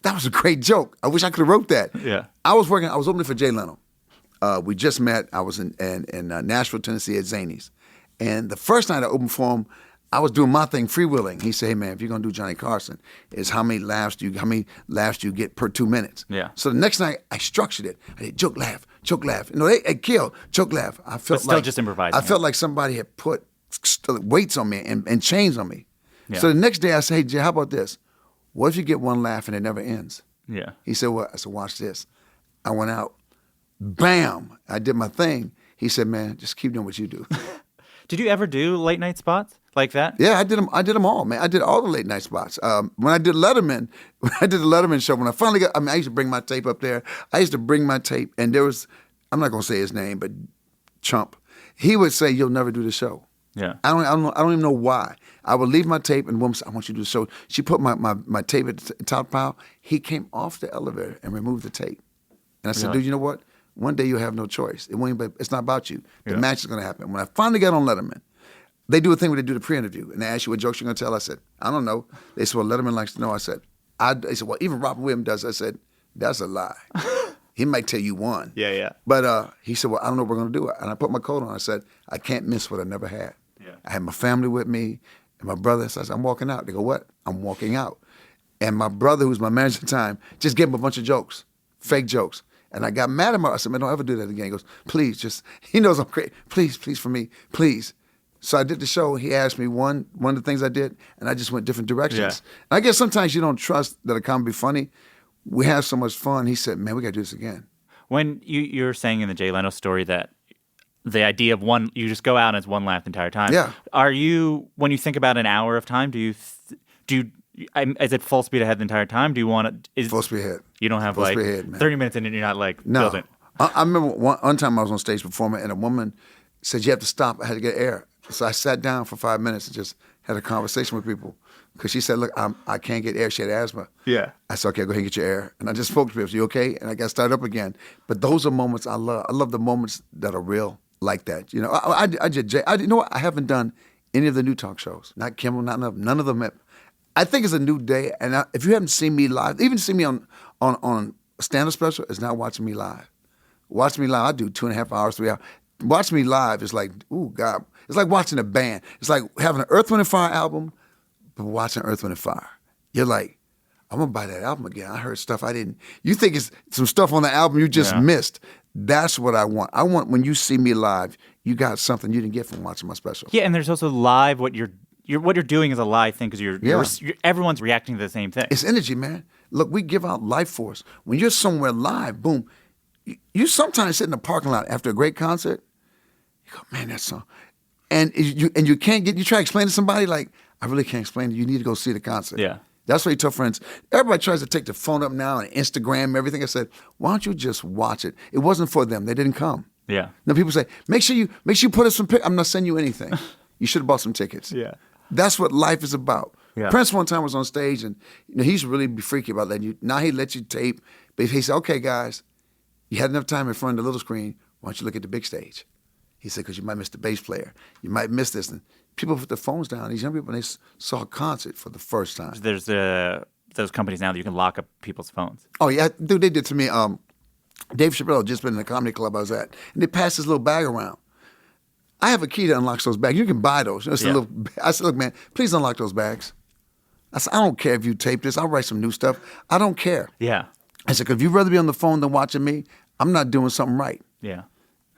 Speaker 1: that was a great joke. I wish I could have wrote that.
Speaker 2: Yeah.
Speaker 1: I was opening for Jay Leno. We just met. I was in Nashville, Tennessee at Zanies. And the first night I opened for him, I was doing my thing, freewheeling. He said, hey, man, if you're going to do Johnny Carson, it's how many laughs do you get per 2 minutes.
Speaker 2: Yeah.
Speaker 1: So the next night, I structured it. I did joke, laugh. No, they killed, joke, laugh. I felt
Speaker 2: still just improvising.
Speaker 1: I felt like somebody had put weights on me and chains on me.
Speaker 2: Yeah.
Speaker 1: So the next day I said, hey, Jay, how about this? What if you get one laugh and it never ends?
Speaker 2: Yeah.
Speaker 1: He said, what? I said, watch this. I went out. Bam! I did my thing. He said, man, just keep doing what you do.
Speaker 2: Did you ever do late night spots like that?
Speaker 1: Yeah, I did them all, man. I did all the late night spots. When I did the Letterman show, when I finally I used to bring my tape up there. I used to bring my tape, and there was, I'm not going to say his name, but Chump. He would say, you'll never do the show.
Speaker 2: Yeah.
Speaker 1: I don't even know why. I would leave my tape, and the woman said, I want you to do the show. She put my tape at the top pile. He came off the elevator and removed the tape. And I said, dude, you know what? One day you'll have no choice. It's not about you. The match is going to happen. When I finally got on Letterman, they do a thing where they do the pre-interview, and they ask you what jokes you're going to tell. I said, I don't know. They said, well, Letterman likes to know. I said, they said, well, even Robin Williams does. I said, that's a lie. He might tell you one.
Speaker 2: Yeah.
Speaker 1: But he said, well, I don't know what we're going to do. And I put my coat on. I said, I can't miss what I never had.
Speaker 2: Yeah.
Speaker 1: I had my family with me, and my brother. So I said, I'm walking out. They go, what? I'm walking out. And my brother, who's my manager at the time, just gave him a bunch of jokes, fake jokes. And I got mad at him. I said, man, don't ever do that again. He goes, please, he knows I'm crazy. Please for me, please. So I did the show. He asked me one of the things I did, and I just went different directions. Yeah. And I guess sometimes you don't trust that a comedy be funny. We have so much fun. He said, man, we got to do this again.
Speaker 2: When you're saying in the Jay Leno story that the idea of you just go out and it's one laugh the entire time.
Speaker 1: Yeah.
Speaker 2: When you think about an hour of time, is it full speed ahead the entire time? Do you want to...
Speaker 1: Full speed ahead.
Speaker 2: You don't have
Speaker 1: full speed ahead,
Speaker 2: 30 minutes in and you're not
Speaker 1: no.
Speaker 2: building.
Speaker 1: I remember one time I was on stage performing and a woman said, you have to stop. I had to get air. So I sat down for 5 minutes and just had a conversation with people. because she said, look, I can't get air. She had asthma.
Speaker 2: Yeah.
Speaker 1: I said, okay, go ahead and get your air. And I just spoke to her. I said, you okay? And I got started up again. But those are moments I love. I love the moments that are real like that. You know, you know what? I haven't done any of the new talk shows. Not Kimmel, none of them. I think it's a new day. And if you haven't seen me live, even see me on stand-up special, it's not watching me live. Watch me live, I do 2.5 hours, 3 hours. Watch me live is like, ooh, God. It's like watching a band. It's like having an Earth, Wind & Fire album, but watching Earth, Wind & Fire. You're like, I'm going to buy that album again. I heard stuff I didn't. You think it's some stuff on the album you just missed. That's what I want. I want when you see me live, you got something you didn't get from watching my special.
Speaker 2: Yeah, and there's also live, what you're doing is a live thing because everyone's reacting to the same thing.
Speaker 1: It's energy, man. Look, we give out life force. When you're somewhere live, boom, you sometimes sit in the parking lot after a great concert, you go, man, that song. And you can't get, you try to explain to somebody, like, I really can't explain it. You need to go see the concert.
Speaker 2: Yeah.
Speaker 1: That's why you tell friends. Everybody tries to take the phone up now and Instagram, everything. I said, why don't you just watch it? It wasn't for them. They didn't come.
Speaker 2: Yeah.
Speaker 1: Now people say, make sure you put us some I'm not sending you anything. You should have bought some tickets.
Speaker 2: Yeah.
Speaker 1: That's what life is about.
Speaker 2: Yeah.
Speaker 1: Prince one time was on stage and he's really be freaky about letting you. Now he lets you tape, but he said, okay, guys, you had enough time in front of the little screen. Why don't you look at the big stage? He said, because you might miss the bass player. You might miss this. And people put their phones down. These young people, they saw a concert for the first time.
Speaker 2: There's those companies now that you can lock up people's phones.
Speaker 1: Oh, yeah. Dude, they did to me. Dave Chappelle had just been in the comedy club I was at, and they passed this little bag around. I have a key that unlocks those bags. You can buy those. It's a little, I said, look, man, please unlock those bags. I said, I don't care if you tape this. I'll write some new stuff. I don't care.
Speaker 2: Yeah.
Speaker 1: I said, because if you'd rather be on the phone than watching me, I'm not doing something right.
Speaker 2: Yeah.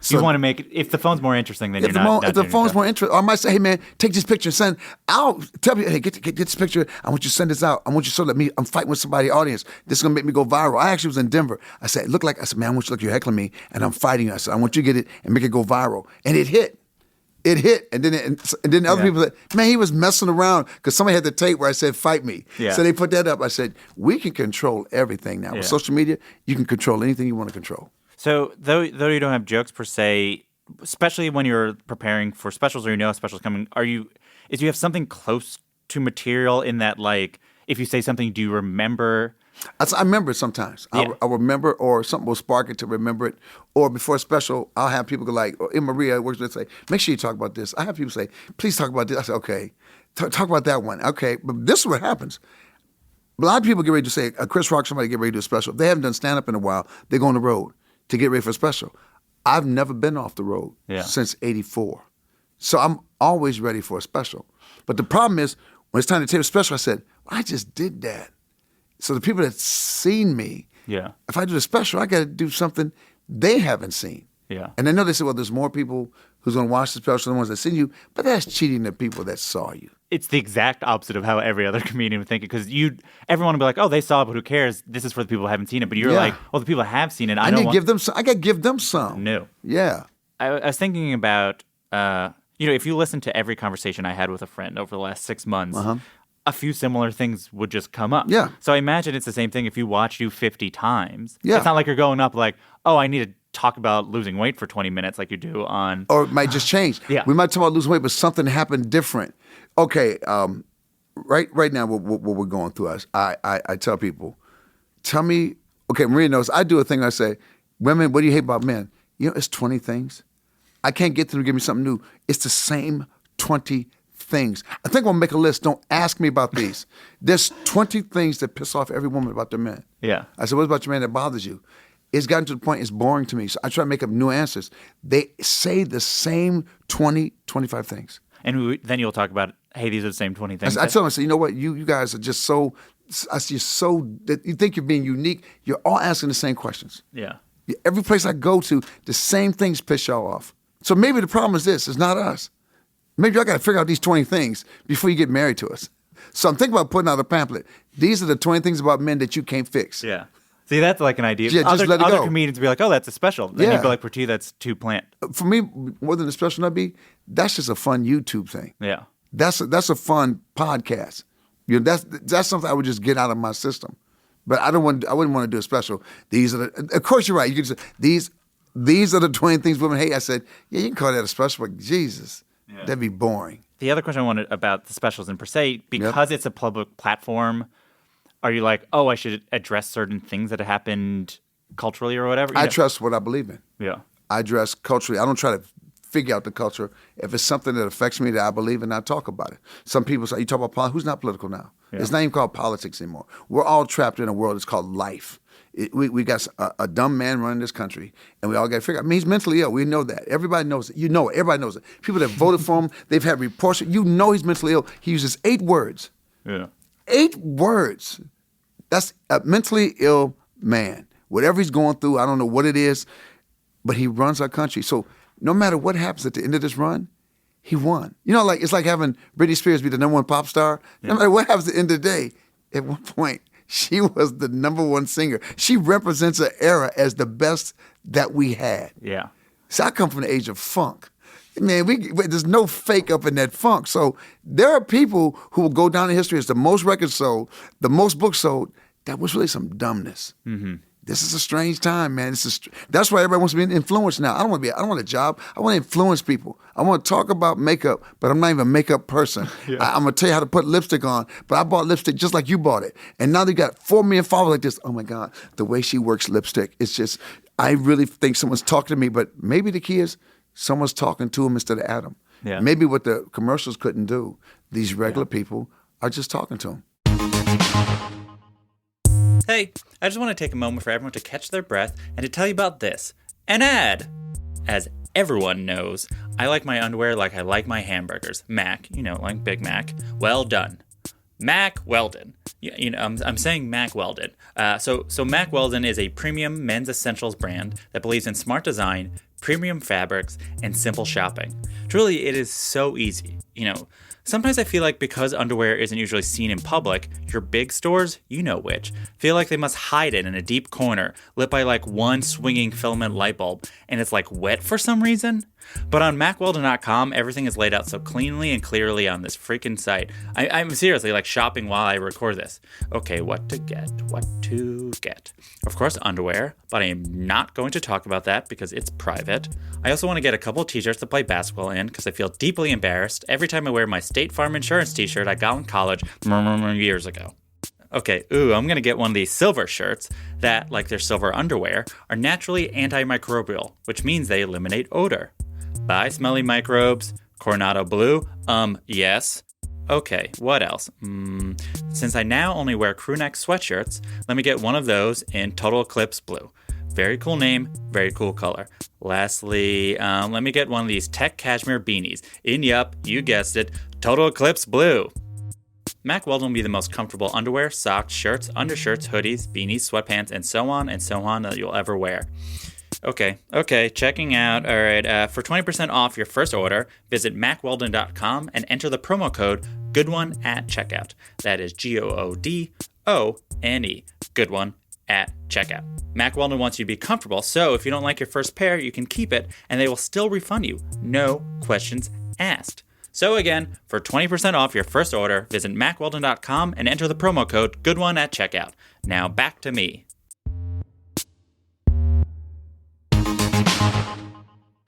Speaker 1: So,
Speaker 2: you want to make it, if the phone's more interesting, then you're not
Speaker 1: if the phone's more interesting, or I might say, hey, man, take this picture and send, I'll tell you, hey, get this picture. I want you to send this out. I want you to show that I'm fighting with somebody's audience. This is going to make me go viral. I actually was in Denver. I said, I said, man, I want you to look, you're heckling me, and I'm fighting you. I said, I want you to get it and make it go viral. And it hit. It hit. And then other people said, man, he was messing around because somebody had the tape where I said, fight me. Yeah. So they put that up. I said, we can control everything now. With social media, you can control anything you want to control.
Speaker 2: So though you don't have jokes per se, especially when you're preparing for specials or a special's coming, do you have something close to material in that, like, if you say something, do you remember?
Speaker 1: I remember it sometimes. Yeah. I'll remember, or something will spark it to remember it. Or before a special, I'll have people go like, Maria works with, say, make sure you talk about this. I have people say, please talk about this. I say, okay, talk about that one. Okay, but this is what happens. A lot of people get ready to say, Chris Rock, somebody get ready to do a special. If they haven't done stand-up in a while, they go on the road to get ready for a special. I've never been off the road since '84. So I'm always ready for a special. But the problem is, when it's time to tape a special, I said, I just did that. So the people that seen me, if I do a special, I got to do something they haven't seen. Yeah. And I know they say, well, there's more people who's going to watch the special than the ones that seen you, but that's cheating the people that saw you.
Speaker 2: It's the exact opposite of how every other comedian would think it, because everyone would be like, oh, they saw it, but who cares? This is for the people who haven't seen it. But you're like, well, the people who have seen it, I got
Speaker 1: to give them some.
Speaker 2: No.
Speaker 1: Yeah.
Speaker 2: I was thinking about, if you listen to every conversation I had with a friend over the last 6 months, a few similar things would just come up.
Speaker 1: Yeah.
Speaker 2: So I imagine it's the same thing if you watch you 50 times. Yeah. It's not like you're going up like, oh, I need to talk about losing weight for 20 minutes like you do on...
Speaker 1: Or it might just change. Yeah. We might talk about losing weight, but something happened different. Okay, right now what we're going through, I tell people, tell me, okay, Maria knows, I do a thing, I say, women, what do you hate about men? It's 20 things. I can't get them to give me something new. It's the same 20 things. I think I'm going to make a list. Don't ask me about these. There's 20 things that piss off every woman about their men. Yeah. I said, what about your man that bothers you? It's gotten to the point it's boring to me. So I try to make up new answers. They say the same 20, 25 things.
Speaker 2: And then you'll talk about, hey, these are the same 20 things.
Speaker 1: I tell them, I say, you know what? You guys are just so, that you think you're being unique. You're all asking the same questions. Yeah. Every place I go to, the same things piss y'all off. So maybe the problem is this. It's not us. Maybe y'all got to figure out these 20 things before you get married to us. So I'm thinking about putting out a pamphlet. These are the 20 things about men that you can't fix.
Speaker 2: Yeah. See, that's like an idea.
Speaker 1: Yeah, just let it go.
Speaker 2: Other comedians would be like, oh, that's a special. Then you'd be like, for you, that's too plant.
Speaker 1: For me, more than a special that's just a fun YouTube thing. Yeah. That's a fun podcast. That's something I would just get out of my system. But I wouldn't want to do a special. Of course you're right. You could say, these are the 20 things women hate. I said, yeah, you can call that a special, but Jesus, that'd be boring.
Speaker 2: the other question I wanted about the specials in per se, because it's a public platform, are you like, oh, I should address certain things that have happened culturally or whatever?
Speaker 1: I trust what I believe in.
Speaker 2: Yeah.
Speaker 1: I address culturally. I don't try to figure out the culture. If it's something that affects me that I believe in, I talk about it. Some people say, you talk about politics. Who's not political now? Yeah. It's not even called politics anymore. We're all trapped in a world that's called life. We got a dumb man running this country, and we all got to figure out. I mean, he's mentally ill. We know that. Everybody knows it. You know it. Everybody knows it. People that voted for him, they've had reports. You know he's mentally ill. He uses 8 words.
Speaker 2: Yeah.
Speaker 1: 8 words. That's a mentally ill man. Whatever he's going through, I don't know what it is, but he runs our country. So no matter what happens at the end of this run, he won. You know, like it's like having Britney Spears be the #1 pop star. No matter what happens at the end of the day, at one point, she was the #1 singer. She represents an era as the best that we had.
Speaker 2: Yeah.
Speaker 1: So I come from the age of funk. Man, there's no fake up in that funk. So there are people who will go down in history as the most records sold, the most books sold. That was really some dumbness. Mm-hmm. This is a strange time, man. That's why everybody wants to be influenced now. I don't want a job. I want to influence people. I want to talk about makeup, but I'm not even a makeup person. Yeah. I'm going to tell you how to put lipstick on, but I bought lipstick just like you bought it. And now they got 4 million followers like this. Oh, my God, the way she works lipstick, it's just, I really think someone's talking to me, but maybe the key is someone's talking to him instead of at him.
Speaker 2: Yeah.
Speaker 1: Maybe what the commercials couldn't do, these regular people are just talking to him.
Speaker 2: Hey, I just want to take a moment for everyone to catch their breath and to tell you about this. An ad! As everyone knows, I like my underwear like I like my hamburgers. Mac, like Big Mac. Well done. Mac Weldon. I'm saying Mac Weldon. So Mac Weldon is a premium men's essentials brand that believes in smart design, premium fabrics, and simple shopping. Truly, it is so easy. Sometimes I feel like because underwear isn't usually seen in public, your big stores, you know which, feel like they must hide it in a deep corner, lit by like one swinging filament light bulb, and it's like wet for some reason. But on MacWeldon.com, everything is laid out so cleanly and clearly on this freaking site. I'm seriously like shopping while I record this. Okay, what to get. Of course, underwear, but I am not going to talk about that because it's private. I also want to get a couple t-shirts to play basketball in because I feel deeply embarrassed every time I wear my State Farm Insurance t-shirt I got in college years ago. Okay, I'm going to get one of these silver shirts that, like their silver underwear, are naturally antimicrobial, which means they eliminate odor. Bye, smelly microbes. Coronado blue? Yes. Okay, what else? Since I now only wear crewneck sweatshirts, let me get one of those in Total Eclipse blue. Very cool name, very cool color. Lastly, let me get one of these tech cashmere beanies. Yup, you guessed it, Total Eclipse blue. Mac Weldon will be the most comfortable underwear, socks, shirts, undershirts, hoodies, beanies, sweatpants, and so on that you'll ever wear. Okay, checking out. All right, for 20% off your first order, visit MacWeldon.com and enter the promo code GOODONE at checkout. That is GOODONE, GOODONE at checkout. Mac Weldon wants you to be comfortable, so if you don't like your first pair, you can keep it, and they will still refund you. No questions asked. So again, for 20% off your first order, visit MacWeldon.com and enter the promo code GOODONE at checkout. Now back to me.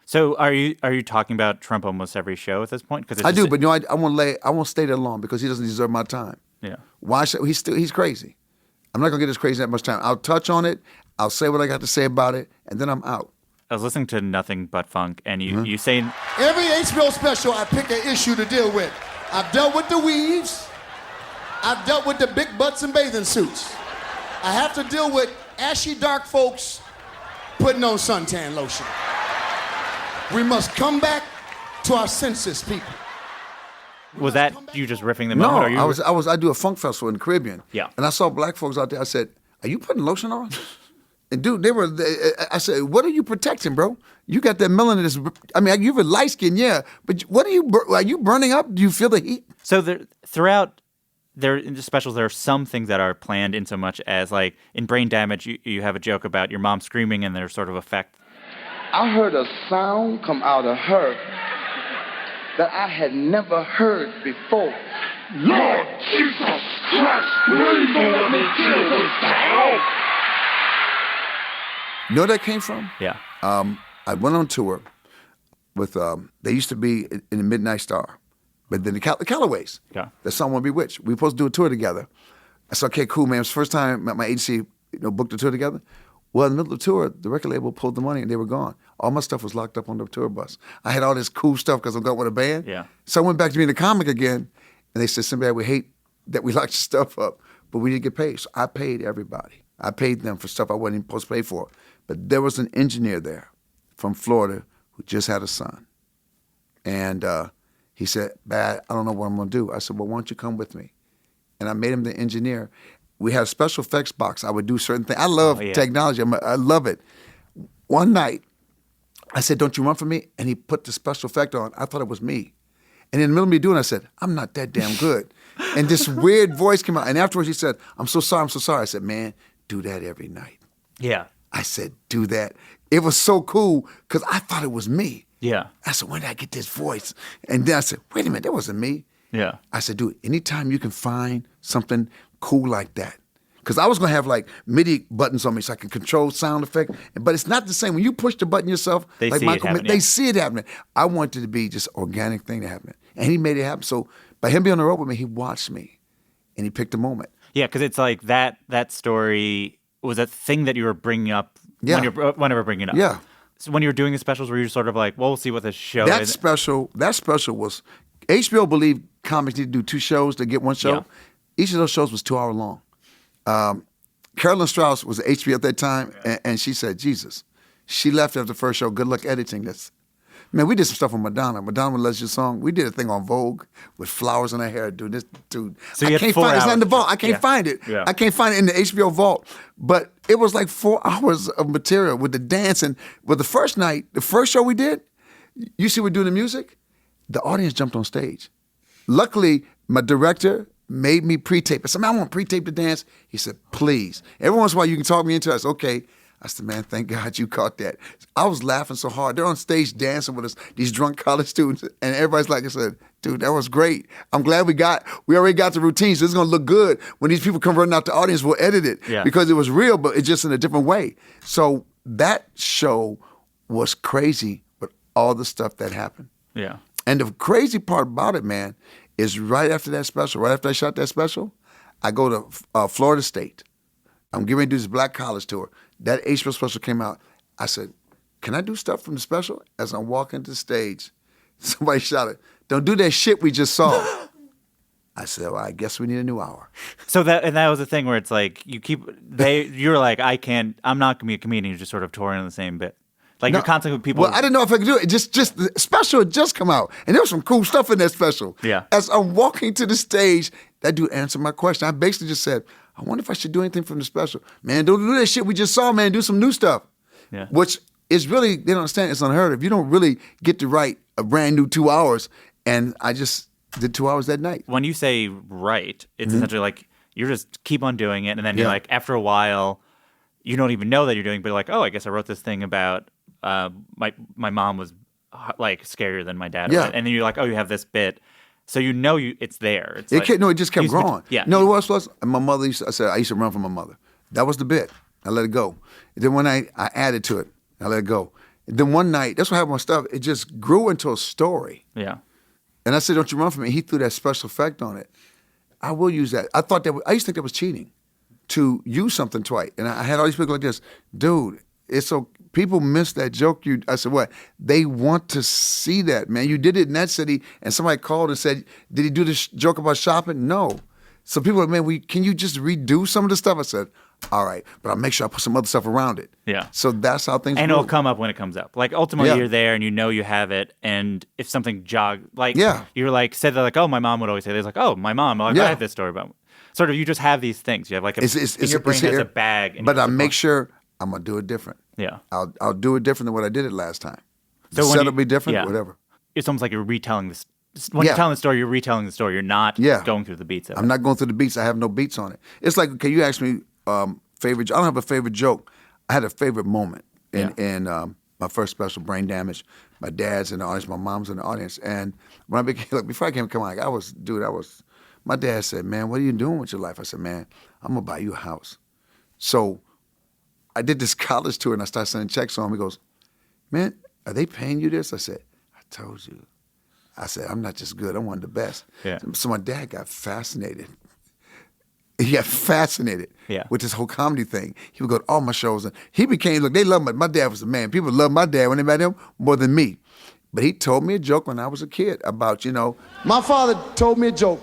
Speaker 2: So are you talking about Trump almost every show at this point? Because
Speaker 1: I do, but I won't stay there long because he doesn't deserve my time.
Speaker 2: Yeah.
Speaker 1: Why should he's crazy? I'm not gonna get this crazy that much time. I'll touch on it. I'll say what I got to say about it, and then I'm out.
Speaker 2: I was listening to Nothing But Funk, and you say
Speaker 3: every HBO special I pick an issue to deal with. I've dealt with the weaves. I've dealt with the big butts and bathing suits. I have to deal with ashy dark folks putting on suntan lotion. We must come back to our senses, people.
Speaker 2: Was that you just riffing them
Speaker 1: no,
Speaker 2: out?
Speaker 1: No, I do a funk festival in the Caribbean.
Speaker 2: Yeah.
Speaker 1: And I saw black folks out there. I said, "Are you putting lotion on?" And dude, I said, "What are you protecting, bro? You got that melanin. I mean, you're light skin, yeah, but are you burning up? Do you feel the heat?"
Speaker 2: So throughout in the specials, there are some things that are planned in so much as like in Brain Damage, you have a joke about your mom screaming and their sort of effect.
Speaker 3: I heard a sound come out of her that I had never heard before. Lord Jesus Christ, please don't let me kill this dog.
Speaker 1: You know where that came from?
Speaker 2: Yeah.
Speaker 1: I went on tour with, they used to be in the Midnight Star but then the Callaways.
Speaker 2: Yeah.
Speaker 1: The song "Won't Be Witch." We were supposed to do a tour together. I said, okay, cool, man. It was the first time my agency booked a tour together. Well, in the middle of the tour, the record label pulled the money and they were gone. All my stuff was locked up on the tour bus. I had all this cool stuff because I got with a band.
Speaker 2: Yeah.
Speaker 1: So I went back to being a comic again, and they said, Sinbad, we hate that we locked your stuff up, but we didn't get paid. So I paid everybody. I paid them for stuff I wasn't even supposed to pay for. But there was an engineer there from Florida who just had a son. And he said, Bad, I don't know what I'm going to do. I said, well, why don't you come with me? And I made him the engineer. We had a special effects box. I would do certain things. I love technology. I love it. One night, I said, don't you run for me? And he put the special effect on. I thought it was me. And in the middle of me doing it, I said, I'm not that damn good. And this weird voice came out. And afterwards, he said, I'm so sorry, I'm so sorry. I said, man, do that every night.
Speaker 2: Yeah.
Speaker 1: I said, do that. It was so cool because I thought it was me.
Speaker 2: Yeah.
Speaker 1: I said, when did I get this voice? And then I said, wait a minute, that wasn't me.
Speaker 2: Yeah.
Speaker 1: I said, dude, anytime you can find something cool like that. Because I was going to have like MIDI buttons on me so I can control sound effect. But it's not the same. When you push the button yourself,
Speaker 2: They
Speaker 1: like
Speaker 2: see
Speaker 1: Michael,
Speaker 2: it happen,
Speaker 1: they see it happening. I wanted it to be just organic thing to happen. And he made it happen. So by him being on the road with me, he watched me and he picked a moment.
Speaker 2: Yeah, because it's like that story was a thing that you were bringing up whenever bringing it up.
Speaker 1: Yeah.
Speaker 2: So when you were doing the specials, were you sort of like, well, we'll see what this show
Speaker 1: That
Speaker 2: is?
Speaker 1: special was, HBO believed comics need to do 2 shows to get 1 show.
Speaker 2: Yeah.
Speaker 1: Each of those shows was 2 hours long. Carolyn Strauss was at HBO at that time, and she said, Jesus. She left after the first show. Good luck editing this. Man, we did some stuff with Madonna. Madonna would let you song. We did a thing on Vogue with flowers in her hair. Dude,
Speaker 2: So you
Speaker 1: I
Speaker 2: had
Speaker 1: can't
Speaker 2: 4
Speaker 1: find it. It's not in the
Speaker 2: hours.
Speaker 1: vault. I can't find it.
Speaker 2: Yeah.
Speaker 1: I can't find it in the HBO vault. But it was like 4 hours of material with the dancing. But the first night, the first show we did, you see we're doing the music, the audience jumped on stage. Luckily, my director made me pre-tape. I said, man, I want to pre-tape the dance. He said, please. Every once in a while you can talk me into it. I said, okay. I said, man, thank God you caught that. I was laughing so hard. They're on stage dancing with us, these drunk college students, and everybody's like, I said, dude, that was great. I'm glad we already got the routine, so it's going to look good. When these people come running out the audience, we'll edit it.
Speaker 2: Yeah.
Speaker 1: Because it was real, but it's just in a different way. So that show was crazy with all the stuff that happened.
Speaker 2: Yeah.
Speaker 1: And the crazy part about it, man, is right after that special, right after I shot that special, I go to Florida State. I'm getting ready to do this Black College tour. That HBO special came out. I said, can I do stuff from the special? As I'm walking to the stage, somebody shouted, don't do that shit we just saw. I said, well, I guess we need a new hour.
Speaker 2: So that was the thing where it's like you're like, I'm not gonna be a comedian. You're just sort of touring on the same bit. Like you're constantly with people.
Speaker 1: Well, I didn't know if I could do it. Just the special had just come out, and there was some cool stuff in that special.
Speaker 2: Yeah.
Speaker 1: As I'm walking to the stage, that dude answered my question. I basically just said, I wonder if I should do anything from the special. Man, don't do that shit we just saw, man. Do some new stuff.
Speaker 2: Yeah.
Speaker 1: Which is really, they don't understand, it's unheard of. You don't really get to write a brand new 2 hours, and I just did 2 hours that night.
Speaker 2: When you say write, it's essentially like you just keep on doing it, and then you're
Speaker 1: Yeah.
Speaker 2: like, after a while, you don't even know that you're doing, but you're like, oh, I guess I wrote this thing about my mom was like scarier than my dad.
Speaker 1: Yeah.
Speaker 2: And then you're like, oh, you have this bit. So you know it's there. It's like,
Speaker 1: It just kept growing.
Speaker 2: Yeah.
Speaker 1: No, it was. And my mother I used to run from my mother. That was the bit. I let it go. Then one night, I added to it. I let it go. Then one night, that's what happened with my stuff. It just grew into a story.
Speaker 2: Yeah.
Speaker 1: And I said, don't you run from me. He threw that special effect on it. I will use that. I used to think that was cheating, to use something twice. And I had all these people like this, dude, it's so, people miss that joke. I said, what? They want to see that, man. You did it in that city, and somebody called and said, did he do this joke about shopping? No. So people are like, man, can you just redo some of the stuff? I said, all right, but I'll make sure I put some other stuff around it.
Speaker 2: Yeah.
Speaker 1: So that's how things
Speaker 2: And
Speaker 1: move.
Speaker 2: it'll come up when it comes up. Like, ultimately,
Speaker 1: Yeah.
Speaker 2: you're there and you know you have it. And if something like,
Speaker 1: Yeah.
Speaker 2: you're like, said that, like, oh, my mom would always say this, like, oh, my mom, like,
Speaker 1: Yeah.
Speaker 2: I have this story about. Sort of, you just have these things. You have like in your brain
Speaker 1: it's
Speaker 2: has
Speaker 1: here.
Speaker 2: a bag. And
Speaker 1: But
Speaker 2: you
Speaker 1: I
Speaker 2: just
Speaker 1: make sure I'm going to do it different.
Speaker 2: Yeah.
Speaker 1: I'll do it different than what I did it last time.
Speaker 2: So
Speaker 1: The
Speaker 2: when
Speaker 1: set'll be different,
Speaker 2: yeah.
Speaker 1: whatever.
Speaker 2: It's almost like you're retelling this. When
Speaker 1: Yeah.
Speaker 2: you're telling the story, you're retelling the story. You're not
Speaker 1: Yeah.
Speaker 2: going through the beats of it.
Speaker 1: I'm not going through the beats. I have no beats on it. It's like, okay, you asked me favorite. I don't have a favorite joke. I had a favorite moment in my first special, Brain Damage. My dad's in the audience. My mom's in the audience. And when I became, like, before I came to come on, my dad said, man, what are you doing with your life? I said, man, I'm going to buy you a house. So I did this college tour, and I started sending checks on him. He goes, man, are they paying you this? I said, I told you. I said, I'm not just good, I'm one of the best.
Speaker 2: Yeah.
Speaker 1: So my dad got fascinated. He got fascinated with this whole comedy thing. He would go to all my shows, and he became, look, they love my dad was a man. People loved my dad when they met him more than me. But he told me a joke when I was a kid about,
Speaker 3: My father told me a joke.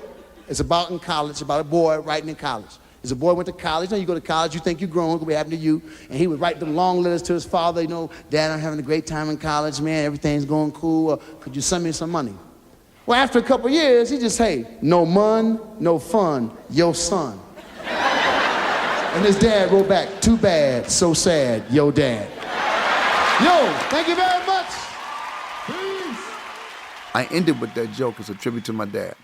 Speaker 3: It's about in college, about a boy writing in college. As a boy went to college, you go to college, you think you're grown, it's gonna be happening to you. And he would write them long letters to his father, Dad, I'm having a great time in college, man, everything's going cool, could you send me some money? Well, after a couple of years, he just, hey, no mun, no fun, yo son. And his dad wrote back, too bad, so sad, yo dad. Yo, thank you very much. Peace.
Speaker 1: I ended with that joke as a tribute to my dad.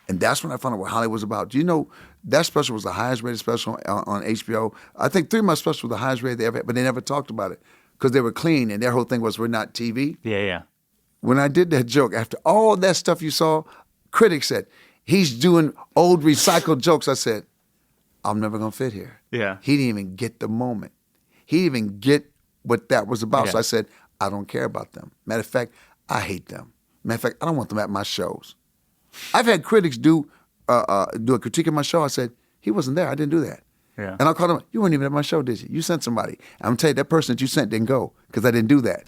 Speaker 1: And that's when I found out what Hollywood was about. Do you know that special was the highest rated special on HBO? I think 3 of my specials were the highest rated they ever had, but they never talked about it because they were clean and their whole thing was we're not TV.
Speaker 2: Yeah.
Speaker 1: When I did that joke, after all that stuff you saw, critics said, he's doing old recycled jokes. I said, I'm never going to fit here.
Speaker 2: Yeah.
Speaker 1: He didn't even get the moment. He didn't even get what that was about.
Speaker 2: Yeah.
Speaker 1: So I said, I don't care about them. Matter of fact, I hate them. Matter of fact, I don't want them at my shows. I've had critics do a critique of my show. I said, he wasn't there. I didn't do that.
Speaker 2: Yeah.
Speaker 1: And I'll call them, you weren't even at my show, did you? You sent somebody. I'm going to tell you, that person that you sent didn't go because I didn't do that.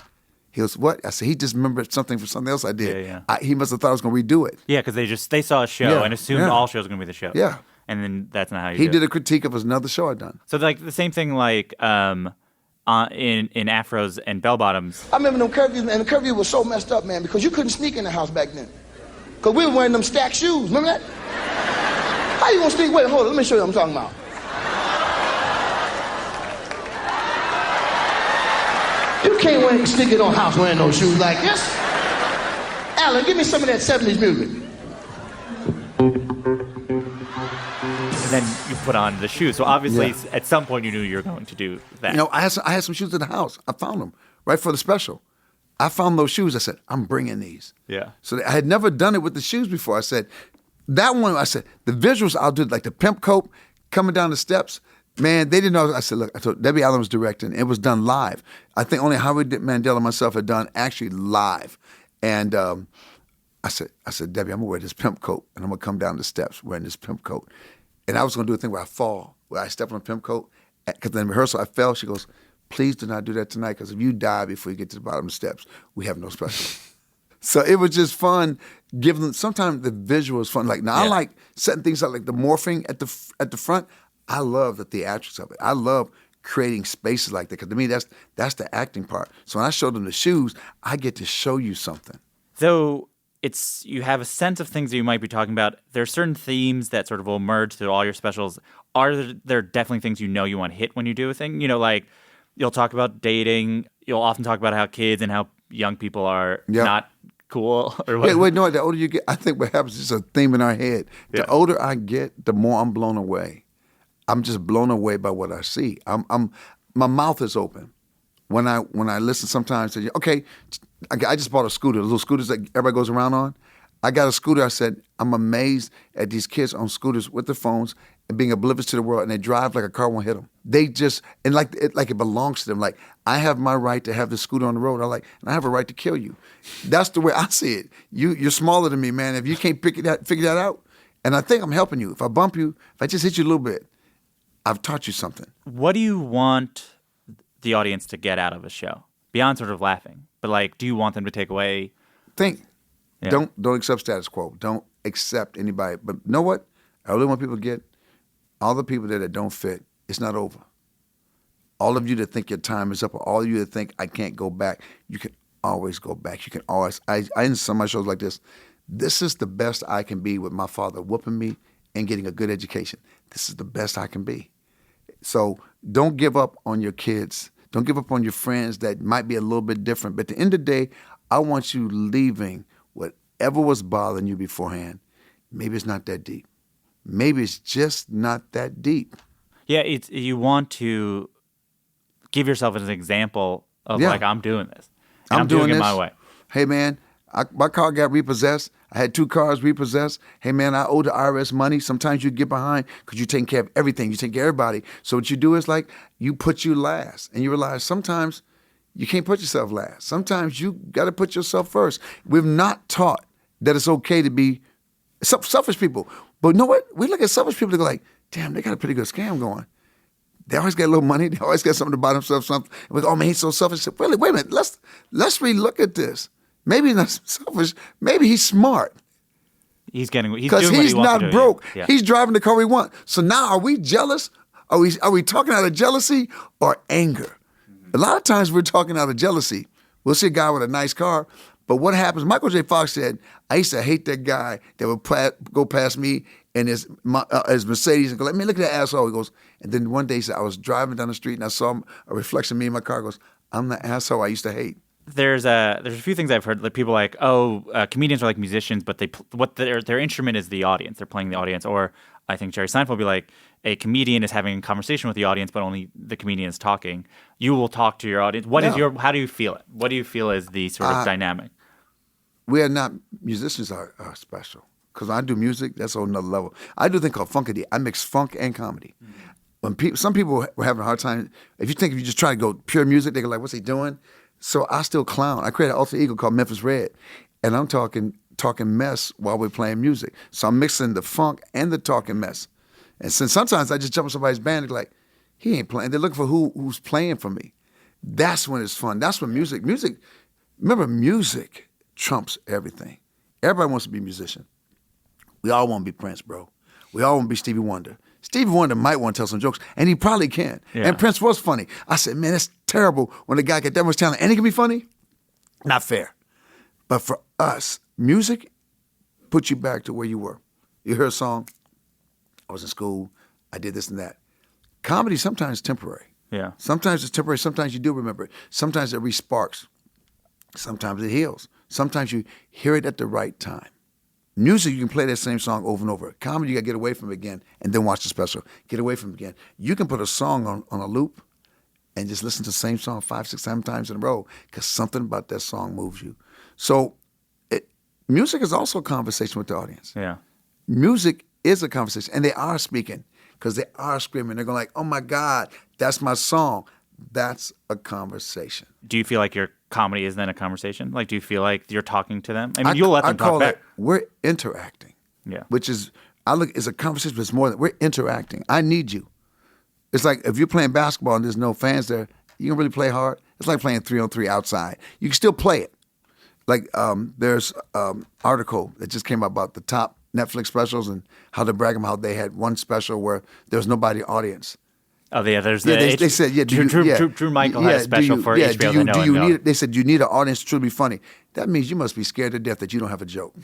Speaker 1: He goes, what? I said, he just remembered something from something else I did.
Speaker 2: Yeah.
Speaker 1: He must have thought I was going to redo it.
Speaker 2: Yeah, because they saw a show and assumed all shows were going to be the show.
Speaker 1: Yeah.
Speaker 2: And then that's not how you
Speaker 1: He
Speaker 2: do
Speaker 1: did
Speaker 2: it.
Speaker 1: a critique of another show I'd done.
Speaker 2: So like the same thing like in afros and bell bottoms.
Speaker 3: I remember them curfews, and the curfew was so messed up, man, because you couldn't sneak in the house back then. Because we were wearing them stacked shoes, remember that? How you gonna sneak? Wait, hold on, let me show you what I'm talking about. You can't sneak in no house wearing no shoes like this. Alan, give me some of that 70s music.
Speaker 2: And then you put on the shoes. So obviously at some point you knew you were going to do that.
Speaker 1: I had some shoes in the house. I found them right for the special. I found those shoes. I said, I'm bringing these.
Speaker 2: Yeah.
Speaker 1: So I had never done it with the shoes before. I said, that one, I said, the visuals I'll do, like the pimp coat coming down the steps. Man, they didn't know. I said, look, I told Debbie Allen was directing. It was done live. I think only Howard Mandel and myself had done actually live. And I said, Debbie, I'm going to wear this pimp coat, and I'm going to come down the steps wearing this pimp coat. And I was going to do a thing where I fall, where I step on a pimp coat. Because in rehearsal, I fell. She goes, please do not do that tonight, because if you die before you get to the bottom of the steps, we have no special. So it was just fun giving them, sometimes the visual is fun. Like, now I like setting things up, like the morphing at the front. I love the theatrics of it. I love creating spaces like that, because to me, that's the acting part. So when I show them the shoes, I get to show you something.
Speaker 2: Though you have a sense of things that you might be talking about. There are certain themes that sort of will merge through all your specials. Are there definitely things you want to hit when you do a thing? Like you'll talk about dating. You'll often talk about how kids and how young people are not cool or whatever.
Speaker 1: Wait, no, the older you get, I think what happens is a theme in our head. The older I get, the more I'm blown away. I'm just blown away by what I see. My mouth is open. When I listen sometimes, I say, okay, I just bought a scooter, the little scooters that everybody goes around on. I got a scooter. I said, I'm amazed at these kids on scooters with their phones and being oblivious to the world, and they drive like a car won't hit them. They just, and like it belongs to them. Like, I have my right to have this scooter on the road. And I have a right to kill you. That's the way I see it. You're smaller than me, man. If you can't figure that out, and I think I'm helping you. If I bump you, if I just hit you a little bit, I've taught you something.
Speaker 2: What do you want the audience to get out of a show beyond sort of laughing? But do you want them to take away?
Speaker 1: Think. Yeah. Don't accept status quo. Don't accept anybody. But you know what? I really want people to get all the people there that don't fit. It's not over. All of you that think your time is up, or all of you that think I can't go back, you can always go back. You can always. I in some of my shows like this. This is the best I can be with my father whooping me and getting a good education. This is the best I can be. So don't give up on your kids. Don't give up on your friends that might be a little bit different. But at the end of the day, I want you leaving whatever was bothering you beforehand. Maybe it's not that deep. Maybe it's just not that deep.
Speaker 2: Yeah, you want to give yourself as an example of I'm doing this. And I'm doing it my way.
Speaker 1: Hey, man, my car got repossessed. I had 2 cars repossessed. Hey, man, I owe the IRS money. Sometimes you get behind because you're taking care of everything. You take care of everybody. So what you do is you put you last. And you realize sometimes you can't put yourself last. Sometimes you got to put yourself first. We've not taught that it's okay to be selfish people. But you know what? We look at selfish people and go like, damn, they got a pretty good scam going. They always got a little money. They always got something to buy themselves something. And we go, oh man, he's so selfish. Really, wait a minute. Let's re-look at this. Maybe he's not selfish. Maybe he's smart.
Speaker 2: He's doing what
Speaker 1: because
Speaker 2: he
Speaker 1: he's
Speaker 2: wants
Speaker 1: not
Speaker 2: to do.
Speaker 1: broke.
Speaker 2: Yeah.
Speaker 1: He's driving the car we want. So now, are we jealous? Are we talking out of jealousy or anger? A lot of times we're talking out of jealousy. We'll see a guy with a nice car, but what happens? Michael J. Fox said, "I used to hate that guy that would go past me in his Mercedes and go, let me look at that asshole." He goes, and then one day he said, "I was driving down the street and I saw a reflection of me in my car." He goes, "I'm the asshole I used to hate."
Speaker 2: There's a few things I've heard that people are like, comedians are like musicians, but their instrument is the audience. They're playing the audience. Or I think Jerry Seinfeld will be like, a comedian is having a conversation with the audience, but only the comedian is talking. You will talk to your audience. How do you feel it? What do you feel is the sort of dynamic?
Speaker 1: We are not, musicians are special. Because when I do music, that's on another level. I do a thing called Funkity. I mix funk and comedy. Mm-hmm. When some people were having a hard time, if you just try to go pure music, they go like, what's he doing? So I still clown. I created an alter ego called Memphis Red, and I'm talking mess while we're playing music. So I'm mixing the funk and the talking mess. And since sometimes I just jump in somebody's band and go like, he ain't playing. They're looking for who's playing for me. That's when it's fun. That's when music, remember music trumps everything. Everybody wants to be a musician. We all want to be Prince, bro. We all want to be Stevie Wonder. Stevie Wonder might want to tell some jokes, and he probably can. Yeah. And Prince was funny. I said, man, that's terrible when a guy got that much talent and he can be funny. Not fair. But for us, music puts you back to where you were. You hear a song, I was in school, I did this and that. Comedy sometimes is temporary.
Speaker 2: Yeah.
Speaker 1: Sometimes it's temporary. Sometimes you do remember it. Sometimes it re-sparks. Sometimes it heals. Sometimes you hear it at the right time. Music, you can play that same song over and over. Comedy, you got to get away from it again and then watch the special. Get away from it again. You can put a song on a loop and just listen to the same song 5, 6, 7 times in a row because something about that song moves you. So music is also a conversation with the audience.
Speaker 2: Yeah.
Speaker 1: Music is a conversation, and they are speaking because they are screaming. They're going like, oh, my God, that's my song. That's a conversation.
Speaker 2: Do you feel like your comedy is then a conversation? Like, do you feel like you're talking to them? I mean, you'll let them talk back.
Speaker 1: We're interacting.
Speaker 2: Yeah.
Speaker 1: Which is, it's a conversation, but it's more than, we're interacting. I need you. It's like if you're playing basketball and there's no fans there, you can really play hard. It's like playing 3-on-3 outside. You can still play it. Like there's article that just came out about the top Netflix specials and how to brag about how they had one special where there was nobody audience.
Speaker 2: Oh yeah, there's
Speaker 1: they said
Speaker 2: Drew Michael had a special for HBO.
Speaker 1: They said you need an audience to truly be funny. That means you must be scared to death that you don't have a joke.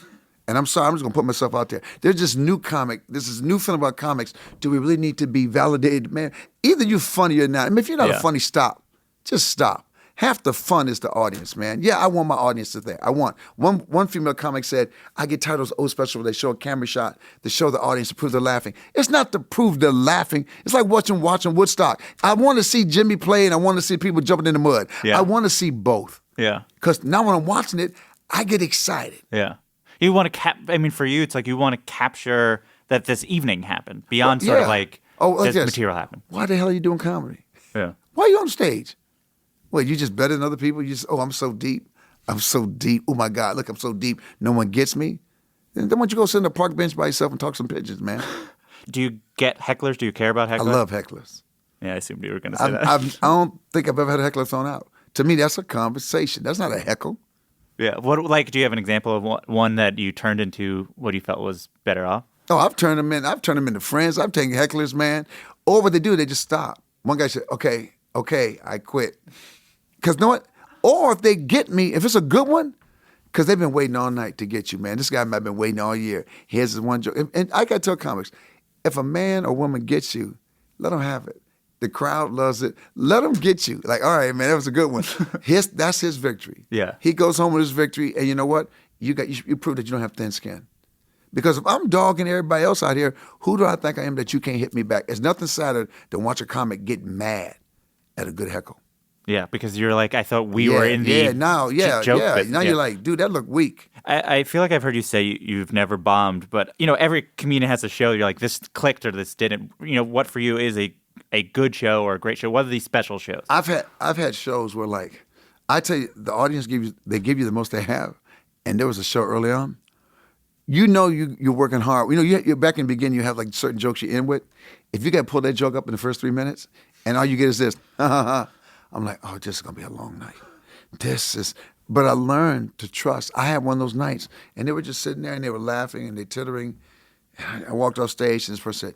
Speaker 1: And I'm sorry, I'm just gonna put myself out there. There's this new comic. This is a new film about comics. Do we really need to be validated, man? Either you're funny or not. I mean, if you're not a funny, stop. Just stop. Half the fun is the audience, man. Yeah, I want my audience to think. I want one female comic said, I get tired of those old specials where they show a camera shot to show the audience to prove they're laughing. It's not to prove they're laughing. It's like watching Woodstock. I want to see Jimmy play and I want to see people jumping in the mud. Yeah. I want to see both.
Speaker 2: Yeah.
Speaker 1: Because now when I'm watching it, I get excited.
Speaker 2: Yeah. You want to for you, it's like you want to capture that this evening happened beyond sort of like this material happened.
Speaker 1: Why the hell are you doing comedy?
Speaker 2: Yeah.
Speaker 1: Why are you on stage? Well, you just better than other people? You just, I'm so deep. I'm so deep. Oh, my God, look, I'm so deep. No one gets me. Then why don't you go sit on a park bench by yourself and talk some pigeons, man?
Speaker 2: Do you get hecklers? Do you care about hecklers?
Speaker 1: I love hecklers.
Speaker 2: Yeah, I assumed you were going to say that.
Speaker 1: I don't think I've ever had a heckler thrown out. To me, that's a conversation. That's not a heckle.
Speaker 2: Yeah. Do you have an example of one that you turned into what you felt was better off?
Speaker 1: Oh, I've turned them into friends. I've taken hecklers, man. Or what they do, they just stop. One guy said, okay, I quit. Because you know what? Or if they get me, if it's a good one, because they've been waiting all night to get you, man. This guy might have been waiting all year. Here's his one joke. And I got to tell comics, if a man or woman gets you, let them have it. The crowd loves it. Let them get you. Like, all right, man, that was a good one. That's his victory.
Speaker 2: Yeah.
Speaker 1: He goes home with his victory, and you know what? You prove that you don't have thin skin. Because if I'm dogging everybody else out here, who do I think I am that you can't hit me back? There's nothing sadder than watch a comic get mad at a good heckle.
Speaker 2: Yeah, because you're like, I thought we were in the joke.
Speaker 1: Now you're like, dude, that looked weak.
Speaker 2: I feel like I've heard you say you've never bombed, but every comedian has a show. You're like, this clicked or this didn't. What for you is a good show or a great show? What are these special shows?
Speaker 1: I've had shows where, like, I tell you, the audience give you the most they have, and there was a show early on you're working hard. You're back in the beginning, you have like certain jokes you end with. If you got to pull that joke up in the first 3 minutes, and all you get is this, I'm like, oh, this is going to be a long night. But I learned to trust. I had one of those nights, and they were just sitting there, and they were laughing, and they tittering. And I walked off stage, and this person said,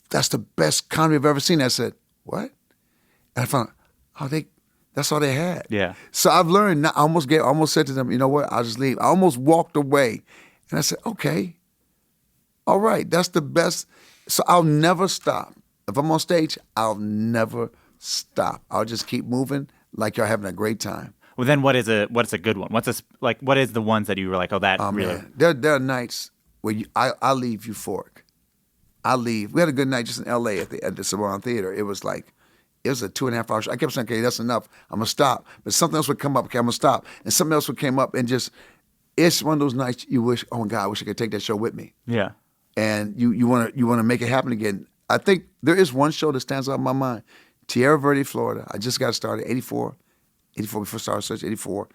Speaker 1: that's the best comedy I've ever seen. I said, what? And I found, that's all they had.
Speaker 2: Yeah.
Speaker 1: So I've learned. I almost said to them, you know what? I'll just leave. I almost walked away, and I said, okay, all right, that's the best. So I'll never stop. If I'm on stage, I'll never stop. I'll just keep moving like you're having a great time.
Speaker 2: Well, then what is a good one? What is the ones that you were like, oh, that really?
Speaker 1: Man. There are nights where I leave euphoric. I leave. We had a good night just in L.A. at the Salon Theater. It was a 2.5 hour show. I kept saying, okay, that's enough. I'm going to stop. But something else would come up. Okay, I'm going to stop. And something else would come up. And just, it's one of those nights you wish, oh, my God, I wish I could take that show with me.
Speaker 2: Yeah.
Speaker 1: And you want to make it happen again. I think there is one show that stands out in my mind. Tierra Verde, Florida. I just got started, 84 before Star Search, 84.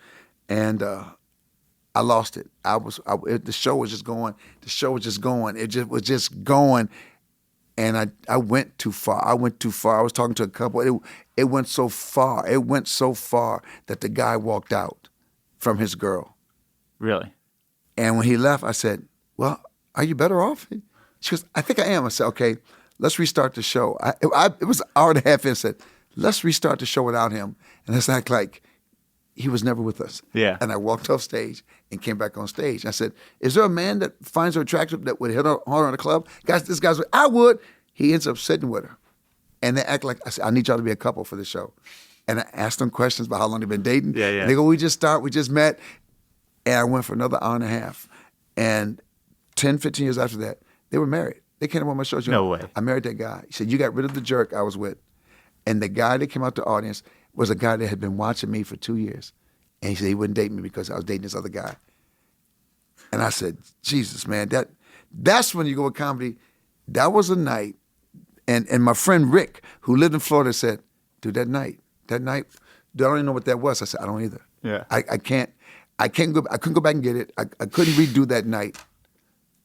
Speaker 1: And I lost it. The show was just going. The show was just going. It just was just going. And I went too far. I was talking to a couple. It went so far. It went so far that the guy walked out from his girl.
Speaker 2: Really?
Speaker 1: And when he left, I said, well, are you better off? She goes, I think I am. I said, okay, let's restart the show. It was an hour and a half in. I said, let's restart the show without him. And let's act like he was never with us.
Speaker 2: Yeah.
Speaker 1: And I walked off stage and came back on stage. I said, is there a man that finds her attractive that would hit her harder in the club? This guy's like, I would. He ends up sitting with her. And they act like, I said, I need y'all to be a couple for the show. And I asked them questions about how long they've been dating.
Speaker 2: Yeah.
Speaker 1: And they go, we just met. And I went for another hour and a half. And 10, 15 years after that, they were married. They came up on my show.
Speaker 2: No way.
Speaker 1: I married that guy. He said, you got rid of the jerk I was with. And the guy that came out to the audience was a guy that had been watching me for 2 years. And he said he wouldn't date me because I was dating this other guy. And I said, Jesus, man, that's when you go with comedy. That was a night. And my friend Rick, who lived in Florida, said, dude, that night, I don't even know what that was. I said, I don't either.
Speaker 2: Yeah.
Speaker 1: I couldn't go back and get it. I couldn't redo that night.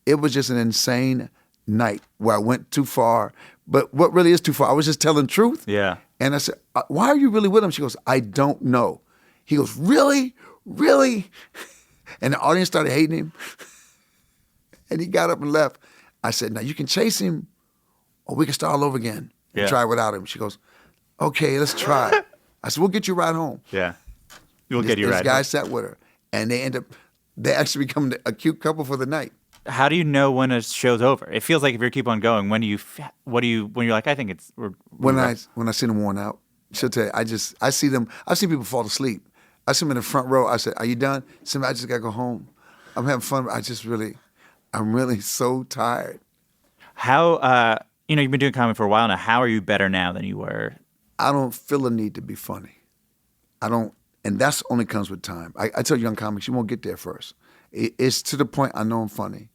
Speaker 1: It was just an insane night where I went too far. But what really is too far? I was just telling truth.
Speaker 2: Yeah.
Speaker 1: And I said, why are you really with him? She goes, I don't know. He goes, really? Really? And the audience started hating him. And he got up and left. I said, now you can chase him or we can start all over again and try without him. She goes, okay, let's try. I said, we'll get you right home.
Speaker 2: Yeah. We'll get you right home.
Speaker 1: This guy sat with her. And they actually become a cute couple for the night.
Speaker 2: How do you know when a show's over? It feels like if you keep on going, when you're like, I think it's
Speaker 1: when I see them worn out. She'll tell you, I see them. I've seen people fall asleep. I see them in the front row. I said, are you done? Sinbad, I just gotta go home. I'm having fun. I'm really so tired.
Speaker 2: How you've been doing comedy for a while now. How are you better now than you were?
Speaker 1: I don't feel a need to be funny. I don't, and that's only comes with time. I tell young comics, you won't get there first. It's to the point I know I'm funny.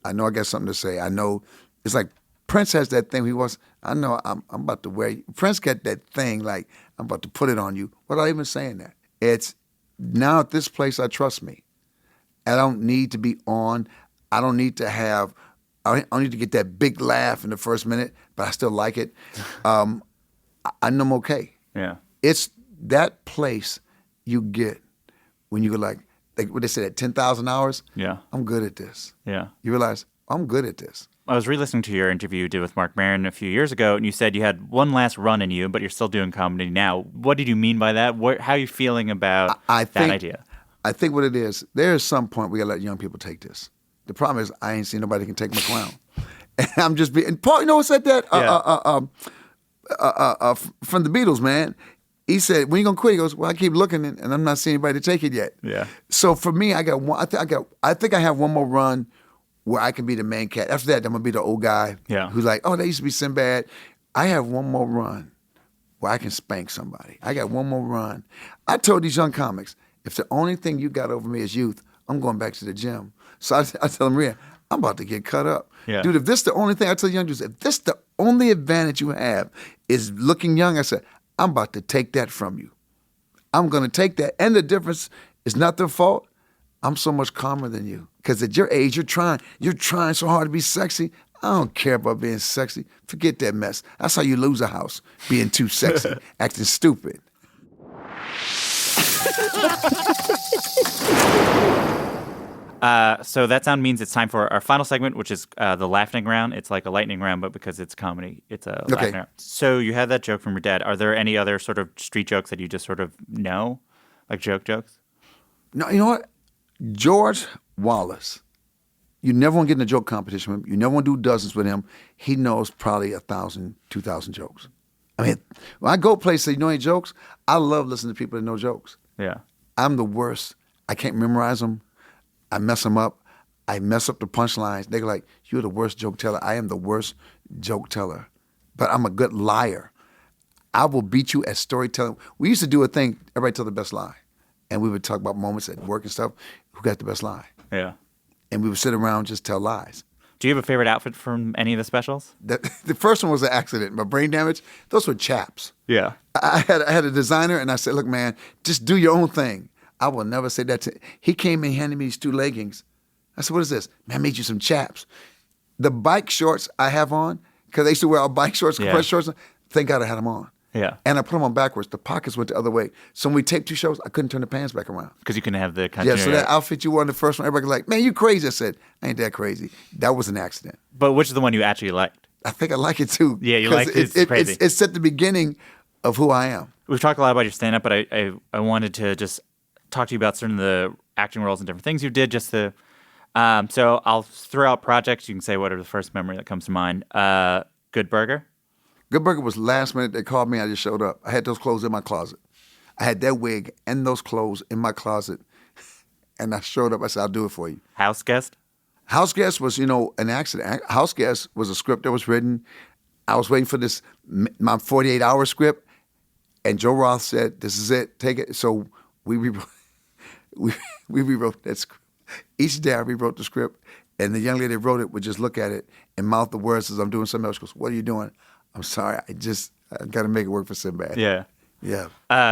Speaker 1: I know I got something to say. I know it's like Prince has that thing. I know I'm about to wear you. Prince got that thing like I'm about to put it on you without even saying that. It's now at this place I trust me. I don't need to be on. I don't need to have. I don't need to get that big laugh in the first minute, but I still like it. I know I'm okay.
Speaker 2: Yeah.
Speaker 1: It's that place you get when you go like what they said at 10,000 hours.
Speaker 2: Yeah.
Speaker 1: I'm good at this.
Speaker 2: Yeah.
Speaker 1: You realize I'm good at this.
Speaker 2: I was re-listening to your interview you did with Mark Maron a few years ago, and you said you had one last run in you, but you're still doing comedy now. What did you mean by that? How are you feeling about that idea?
Speaker 1: I think what it is, there is some point we got to let young people take this. The problem is I ain't seen nobody can take my clown. And I'm just being, and Paul, you know what said that? From the Beatles, man. He said, when you going to quit? He goes, well, I keep looking and I'm not seeing anybody to take it yet.
Speaker 2: Yeah.
Speaker 1: So for me, I got one, I think I have one more run where I can be the main cat. After that, I'm going to be the old guy who's like, oh, they used to be Sinbad. I have one more run where I can spank somebody. I got one more run. I told these young comics, if the only thing you got over me is youth, I'm going back to the gym. So I tell them, Maria, I'm about to get cut up.
Speaker 2: Yeah.
Speaker 1: Dude, if this the only thing, I tell young dudes, if this the only advantage you have is looking young, I said, I'm about to take that from you. I'm going to take that. And the difference is not their fault. I'm so much calmer than you. Because at your age, you're trying so hard to be sexy. I don't care about being sexy. Forget that mess. That's how you lose a house, being too sexy, acting stupid.
Speaker 2: So that sound means it's time for our final segment, which is the laughing round. It's like a lightning round, but because it's comedy, it's a laughing round. So you had that joke from your dad. Are there any other sort of street jokes that you just sort of know, like jokes?
Speaker 1: No, you know what? George Wallace. You never want to get in a joke competition with him. You never want to do dozens with him. He knows probably 1,000, 2,000 jokes. I mean, when I go places, you know any jokes? I love listening to people that know jokes.
Speaker 2: Yeah.
Speaker 1: I'm the worst. I can't memorize them. I mess them up. I mess up the punchlines. They're like, you're the worst joke teller. I am the worst joke teller. But I'm a good liar. I will beat you at storytelling. We used to do a thing, everybody tell the best lie. And we would talk about moments at work and stuff. Who got the best lie?
Speaker 2: Yeah.
Speaker 1: And we would sit around and just tell lies.
Speaker 2: Do you have a favorite outfit from any of the specials?
Speaker 1: The first one was an accident. My brain damage, those were chaps.
Speaker 2: Yeah.
Speaker 1: I had a designer, and I said, look, man, just do your own thing. I will never say that to him. He came and handed me these 2 leggings. I said, what is this? Man, I made you some chaps. The bike shorts I have on, because I used to wear all bike shorts, compressed shorts, thank God I had them on.
Speaker 2: Yeah.
Speaker 1: And I put them on backwards. The pockets went the other way. So when we taped 2 shows, I couldn't turn the pants back around.
Speaker 2: Because you couldn't have the continuity.
Speaker 1: Yeah, so that outfit you wore in the first one, everybody was like, man, you crazy. I said, I ain't that crazy. That was an accident.
Speaker 2: But which is the one you actually liked?
Speaker 1: I think I like it too.
Speaker 2: Yeah, you like it. It's crazy.
Speaker 1: It's at the beginning of who I am.
Speaker 2: We've talked a lot about your stand-up, but I wanted to just talk to you about certain of the acting roles and different things you did just to so I'll throw out projects. You can say whatever the first memory that comes to mind. Good Burger.
Speaker 1: Good Burger was last minute. They called me. I just showed up. I had those clothes in my closet. I had that wig and those clothes in my closet. And I showed up. I said, I'll do it for you.
Speaker 2: House Guest?
Speaker 1: House Guest was, an accident. House Guest was a script that was written. I was waiting for my 48-hour script. And Joe Roth said, this is it. Take it. So we rewrote that script. Each day I rewrote the script. And the young lady that wrote it would just look at it and mouth the words as I'm doing something else. She goes, what are you doing? I'm sorry, I got to make it work for Sinbad.
Speaker 2: Yeah.
Speaker 1: Yeah.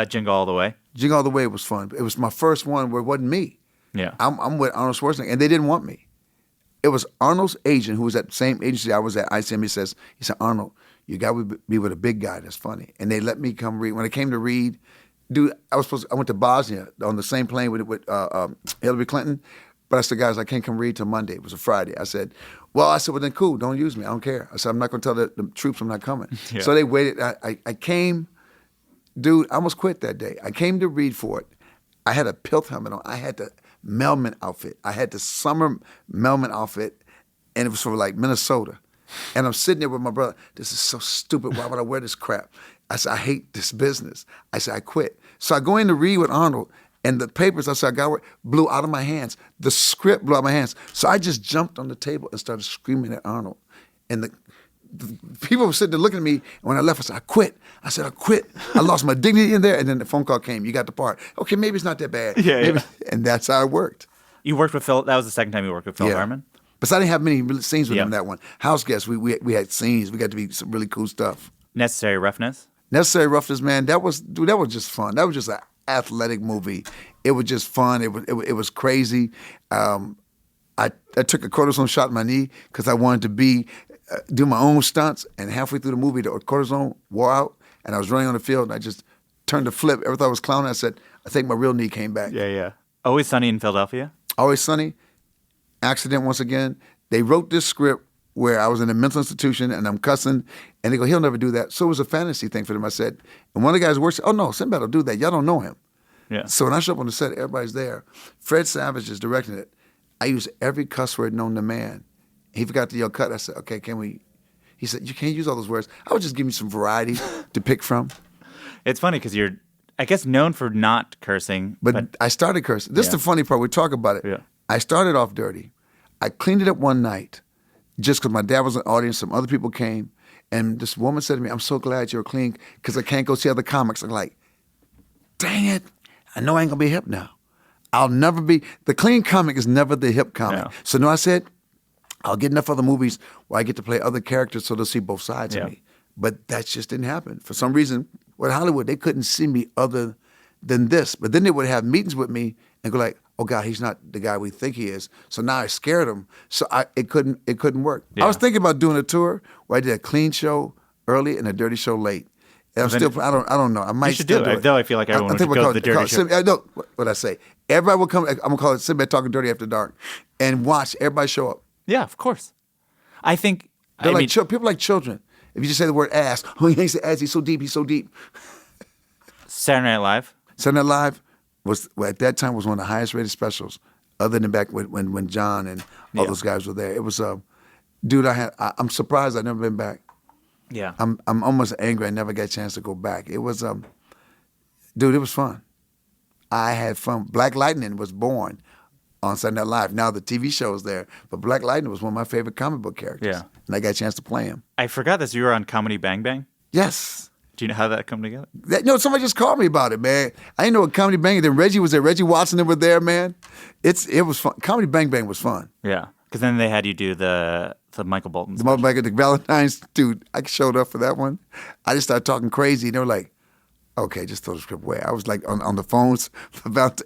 Speaker 2: Jingle All the Way.
Speaker 1: Jingle All the Way was fun. It was my first one where it wasn't me.
Speaker 2: Yeah.
Speaker 1: I'm with Arnold Schwarzenegger, and they didn't want me. It was Arnold's agent, who was at the same agency I was at, ICM. He said, Arnold, you got to be with a big guy that's funny. And they let me come read. When I came to read, dude, I went to Bosnia on the same plane with Hillary Clinton. But I said, guys, I can't come read till Monday. It was a Friday. I said, well, then cool, don't use me. I don't care. I said, I'm not going to tell the troops I'm not coming. Yeah. So they waited. I came, dude, I almost quit that day. I came to read for it. I had a Pilth helmet on. I had the Melman outfit. I had the summer Melman outfit, and it was from like Minnesota. And I'm sitting there with my brother. This is so stupid. Why would I wear this crap? I said, I hate this business. I said, I quit. So I go in to read with Arnold. And the papers I said I got blew out of my hands. The script blew out of my hands. So I just jumped on the table and started screaming at Arnold. And the people were sitting there looking at me. And when I left, I said, I quit. I quit. I lost my dignity in there. And then the phone call came. You got the part. Okay, maybe it's not that bad.
Speaker 2: Yeah.
Speaker 1: And that's how it worked.
Speaker 2: You worked with Phil. That was the second time you worked with Phil Hartman?
Speaker 1: But I didn't have many scenes with him in that one. House Guest, we had scenes. We got to be some really cool stuff.
Speaker 2: Necessary Roughness?
Speaker 1: Necessary Roughness, man, that was just fun. That was just an athletic movie. It was just fun. It was crazy. I took a cortisone shot in my knee because I wanted to do my own stunts. And halfway through the movie, the cortisone wore out, and I was running on the field, and I just turned to flip. Every time I was clowning, I said, I think my real knee came back.
Speaker 2: Yeah. Always Sunny in Philadelphia?
Speaker 1: Always Sunny. Accident once again. They wrote this script where I was in a mental institution and I'm cussing, and they go, he'll never do that. So it was a fantasy thing for them. I said, and one of the guys works, oh no, Sinbad will do that. Y'all don't know him.
Speaker 2: Yeah.
Speaker 1: So when I show up on the set, everybody's there. Fred Savage is directing it. I use every cuss word known to man. He forgot to yell cut. I said, okay, can we? He said, you can't use all those words. I was just giving you some variety to pick from.
Speaker 2: It's funny because you're, I guess, known for not cursing.
Speaker 1: But I started cursing. This is the funny part. We talk about it.
Speaker 2: Yeah.
Speaker 1: I started off dirty. I cleaned it up one night just because my dad was in the audience. Some other people came. And this woman said to me, I'm so glad you're clean because I can't go see other comics. I'm like, dang it. I know I ain't going to be hip now. I'll never be. The clean comic is never the hip comic.
Speaker 2: No.
Speaker 1: So no, I said, I'll get enough other movies where I get to play other characters so they'll see both sides of me. But that just didn't happen. For some reason, with Hollywood, they couldn't see me other than this. But then they would have meetings with me and go like, oh God, he's not the guy we think he is. So now I scared him. So it couldn't work.
Speaker 2: Yeah.
Speaker 1: I was thinking about doing a tour where I did a clean show early and a dirty show late. And I don't know. I might
Speaker 2: You should
Speaker 1: still
Speaker 2: do it. Though I feel like everyone would go to the dirty show.
Speaker 1: No, what I say? Everybody will come. I'm gonna call it Sinbad Talking Dirty After Dark, and watch everybody show up.
Speaker 2: Yeah, of course. I think
Speaker 1: People like children. If you just say the word ass, oh, he ain't say ass. He's so deep. He's so deep.
Speaker 2: Saturday Night Live.
Speaker 1: Saturday Night Live was at that time was one of the highest rated specials, other than back when John and all those guys were there. It was dude. I'm surprised I've never been back.
Speaker 2: Yeah.
Speaker 1: I'm almost angry I never got a chance to go back. It was dude, it was fun. I had fun. Black Lightning was born on Saturday Night Live. Now the TV show is there, but Black Lightning was one of my favorite comic book characters.
Speaker 2: Yeah.
Speaker 1: And I got a chance to play him.
Speaker 2: I forgot this. You were on Comedy Bang Bang?
Speaker 1: Yes.
Speaker 2: Do you know how that come together?
Speaker 1: Somebody just called me about it, man. I didn't know what Comedy Bang Bang. Then Reggie was there. Reggie Watson and were there, man. It was fun. Comedy Bang Bang was fun.
Speaker 2: Yeah. Because then they had you do the Michael Bolton.
Speaker 1: The Valentine's, dude, I showed up for that one. I just started talking crazy. And they were like, okay, just throw the script away. I was like on the phones.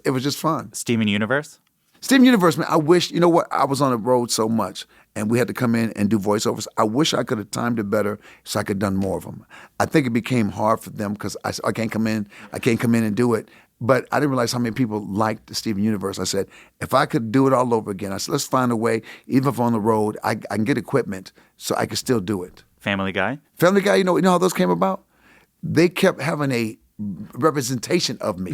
Speaker 1: It was just fun.
Speaker 2: Steven Universe?
Speaker 1: Steven Universe, man, I wish, you know what? I was on the road so much and we had to come in and do voiceovers. I wish I could have timed it better so I could have done more of them. I think it became hard for them because I can't come in and do it. But I didn't realize how many people liked the Steven Universe. I said, if I could do it all over again, I said, let's find a way, even if I'm on the road, I can get equipment so I can still do it.
Speaker 2: Family Guy?
Speaker 1: Family Guy, you know how those came about? They kept having a representation of me.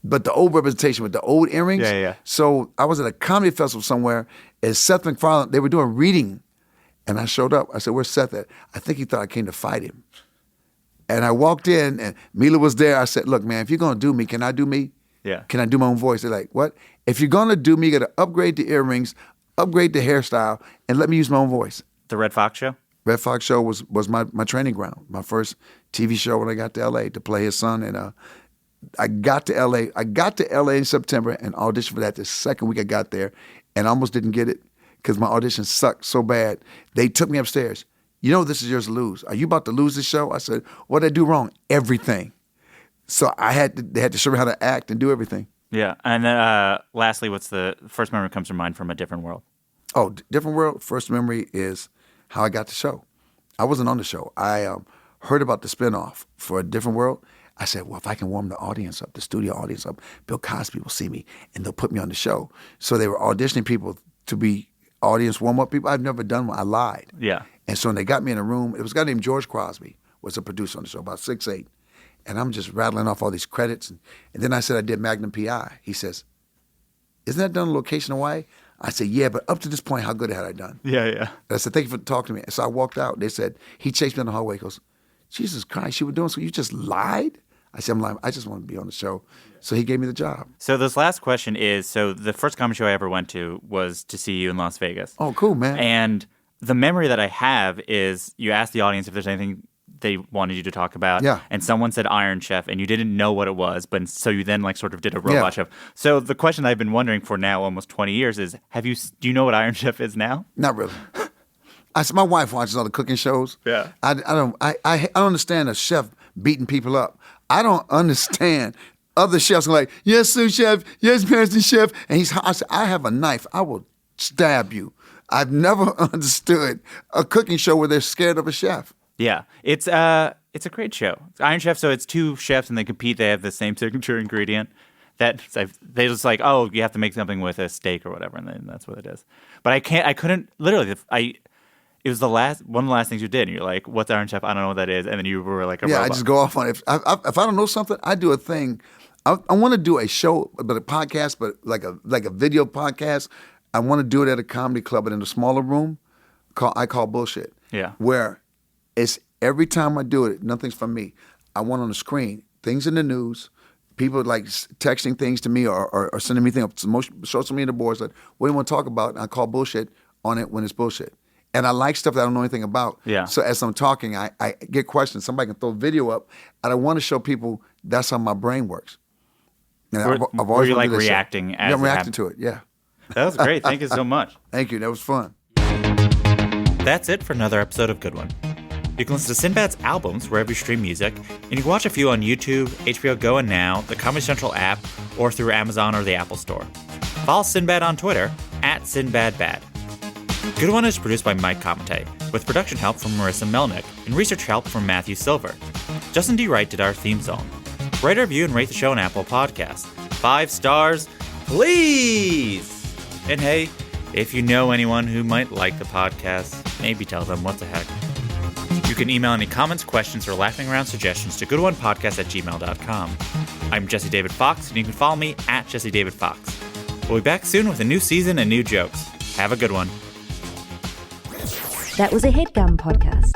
Speaker 1: But the old representation with the old earrings.
Speaker 2: Yeah.
Speaker 1: So I was at a comedy festival somewhere, and Seth MacFarlane, they were doing reading. And I showed up. I said, where's Seth at? I think he thought I came to fight him. And I walked in, and Mila was there. I said, look, man, if you're going to do me, can I do me?
Speaker 2: Yeah.
Speaker 1: Can I do my own voice? They're like, what? If you're going to do me, you got to upgrade the earrings, upgrade the hairstyle, and let me use my own voice.
Speaker 2: The Red Fox Show?
Speaker 1: Red Fox Show was my training ground, my first TV show when I got to L.A. to play his son. And I got to L.A. In September and auditioned for that the second week I got there, and I almost didn't get it because my audition sucked so bad. They took me upstairs. You know this is yours to lose. Are you about to lose this show? I said, what did I do wrong? Everything. So they had to show me how to act and do everything.
Speaker 2: Yeah. And then lastly, what's the first memory that comes to mind from A Different World?
Speaker 1: Oh, Different World, first memory is how I got the show. I wasn't on the show. I heard about the spinoff for A Different World. I said, well, if I can warm the audience up, the studio audience up, Bill Cosby will see me and they'll put me on the show. So they were auditioning people to be audience warm-up people. I've never done one. I lied.
Speaker 2: Yeah.
Speaker 1: And so when they got me in a room, it was a guy named George Crosby was a producer on the show, about 6'8". And I'm just rattling off all these credits. And then I said I did Magnum P.I. He says, isn't that done on location in Hawaii? I said, yeah, but up to this point, how good had I done?
Speaker 2: Yeah.
Speaker 1: And I said, thank you for talking to me. And so I walked out. They said, he chased me in the hallway. He goes, Jesus Christ, you were doing so? You just lied? I said, I'm lying. I just want to be on the show. So he gave me the job.
Speaker 2: So this last question is, so the first comedy show I ever went to was to see you in Las Vegas.
Speaker 1: Oh, cool, man.
Speaker 2: And the memory that I have is you asked the audience if there's anything they wanted you to talk about.
Speaker 1: Yeah.
Speaker 2: And someone said Iron Chef, and you didn't know what it was, but so you then sort of did a robot chef. So the question I've been wondering for now almost 20 years is, do you know what Iron Chef is now?
Speaker 1: Not really. My wife watches all the cooking shows.
Speaker 2: Yeah.
Speaker 1: I don't understand a chef beating people up. I don't understand other chefs are like, yes, sous chef, yes, master chef. And I said, I have a knife. I will stab you. I've never understood a cooking show where they're scared of a chef.
Speaker 2: Yeah. It's a great show. It's Iron Chef, so it's two chefs and they compete. They have the same signature ingredient. They just like, oh, you have to make something with a steak or whatever, and then that's what it is. But I couldn't, literally, it was one of the last things you did, and you're like, what's Iron Chef? I don't know what that is. And then you were like a robot.
Speaker 1: I just go off on it. If I don't know something, I do a thing. I want to do a show, but a podcast, but like a video podcast. I want to do it at a comedy club, but in a smaller room. I call bullshit.
Speaker 2: Yeah.
Speaker 1: Where it's every time I do it, nothing's from me. I want on the screen things in the news, people like texting things to me or sending me things, social media boards like, what do you want to talk about? And I call bullshit on it when it's bullshit. And I like stuff that I don't know anything about.
Speaker 2: Yeah.
Speaker 1: So as I'm talking, I get questions. Somebody can throw a video up, and I want to show people that's how my brain works. And I've always
Speaker 2: you like
Speaker 1: wanted to do that
Speaker 2: reacting
Speaker 1: shit.
Speaker 2: as
Speaker 1: I'm
Speaker 2: it
Speaker 1: reacting
Speaker 2: happens.
Speaker 1: to it, yeah.
Speaker 2: That was great. Thank you so much.
Speaker 1: Thank you. That was fun.
Speaker 2: That's it for another episode of Good One. You can listen to Sinbad's albums wherever you stream music, and you can watch a few on YouTube, HBO Go and Now, the Comedy Central app, or through Amazon or the Apple Store. Follow Sinbad on Twitter @SinbadBad. Good One is produced by Mike Comite, with production help from Marissa Melnick and research help from Matthew Silver. Justin D. Wright did our theme song. Write a review and rate the show on Apple Podcasts. 5 stars, please! And hey, if you know anyone who might like the podcast, maybe tell them what the heck. You can email any comments, questions, or laughing around suggestions to goodonepodcast@gmail.com. I'm Jesse David Fox, and you can follow me @JesseDavidFox. We'll be back soon with a new season and new jokes. Have a good one.
Speaker 4: That was a HeadGum podcast.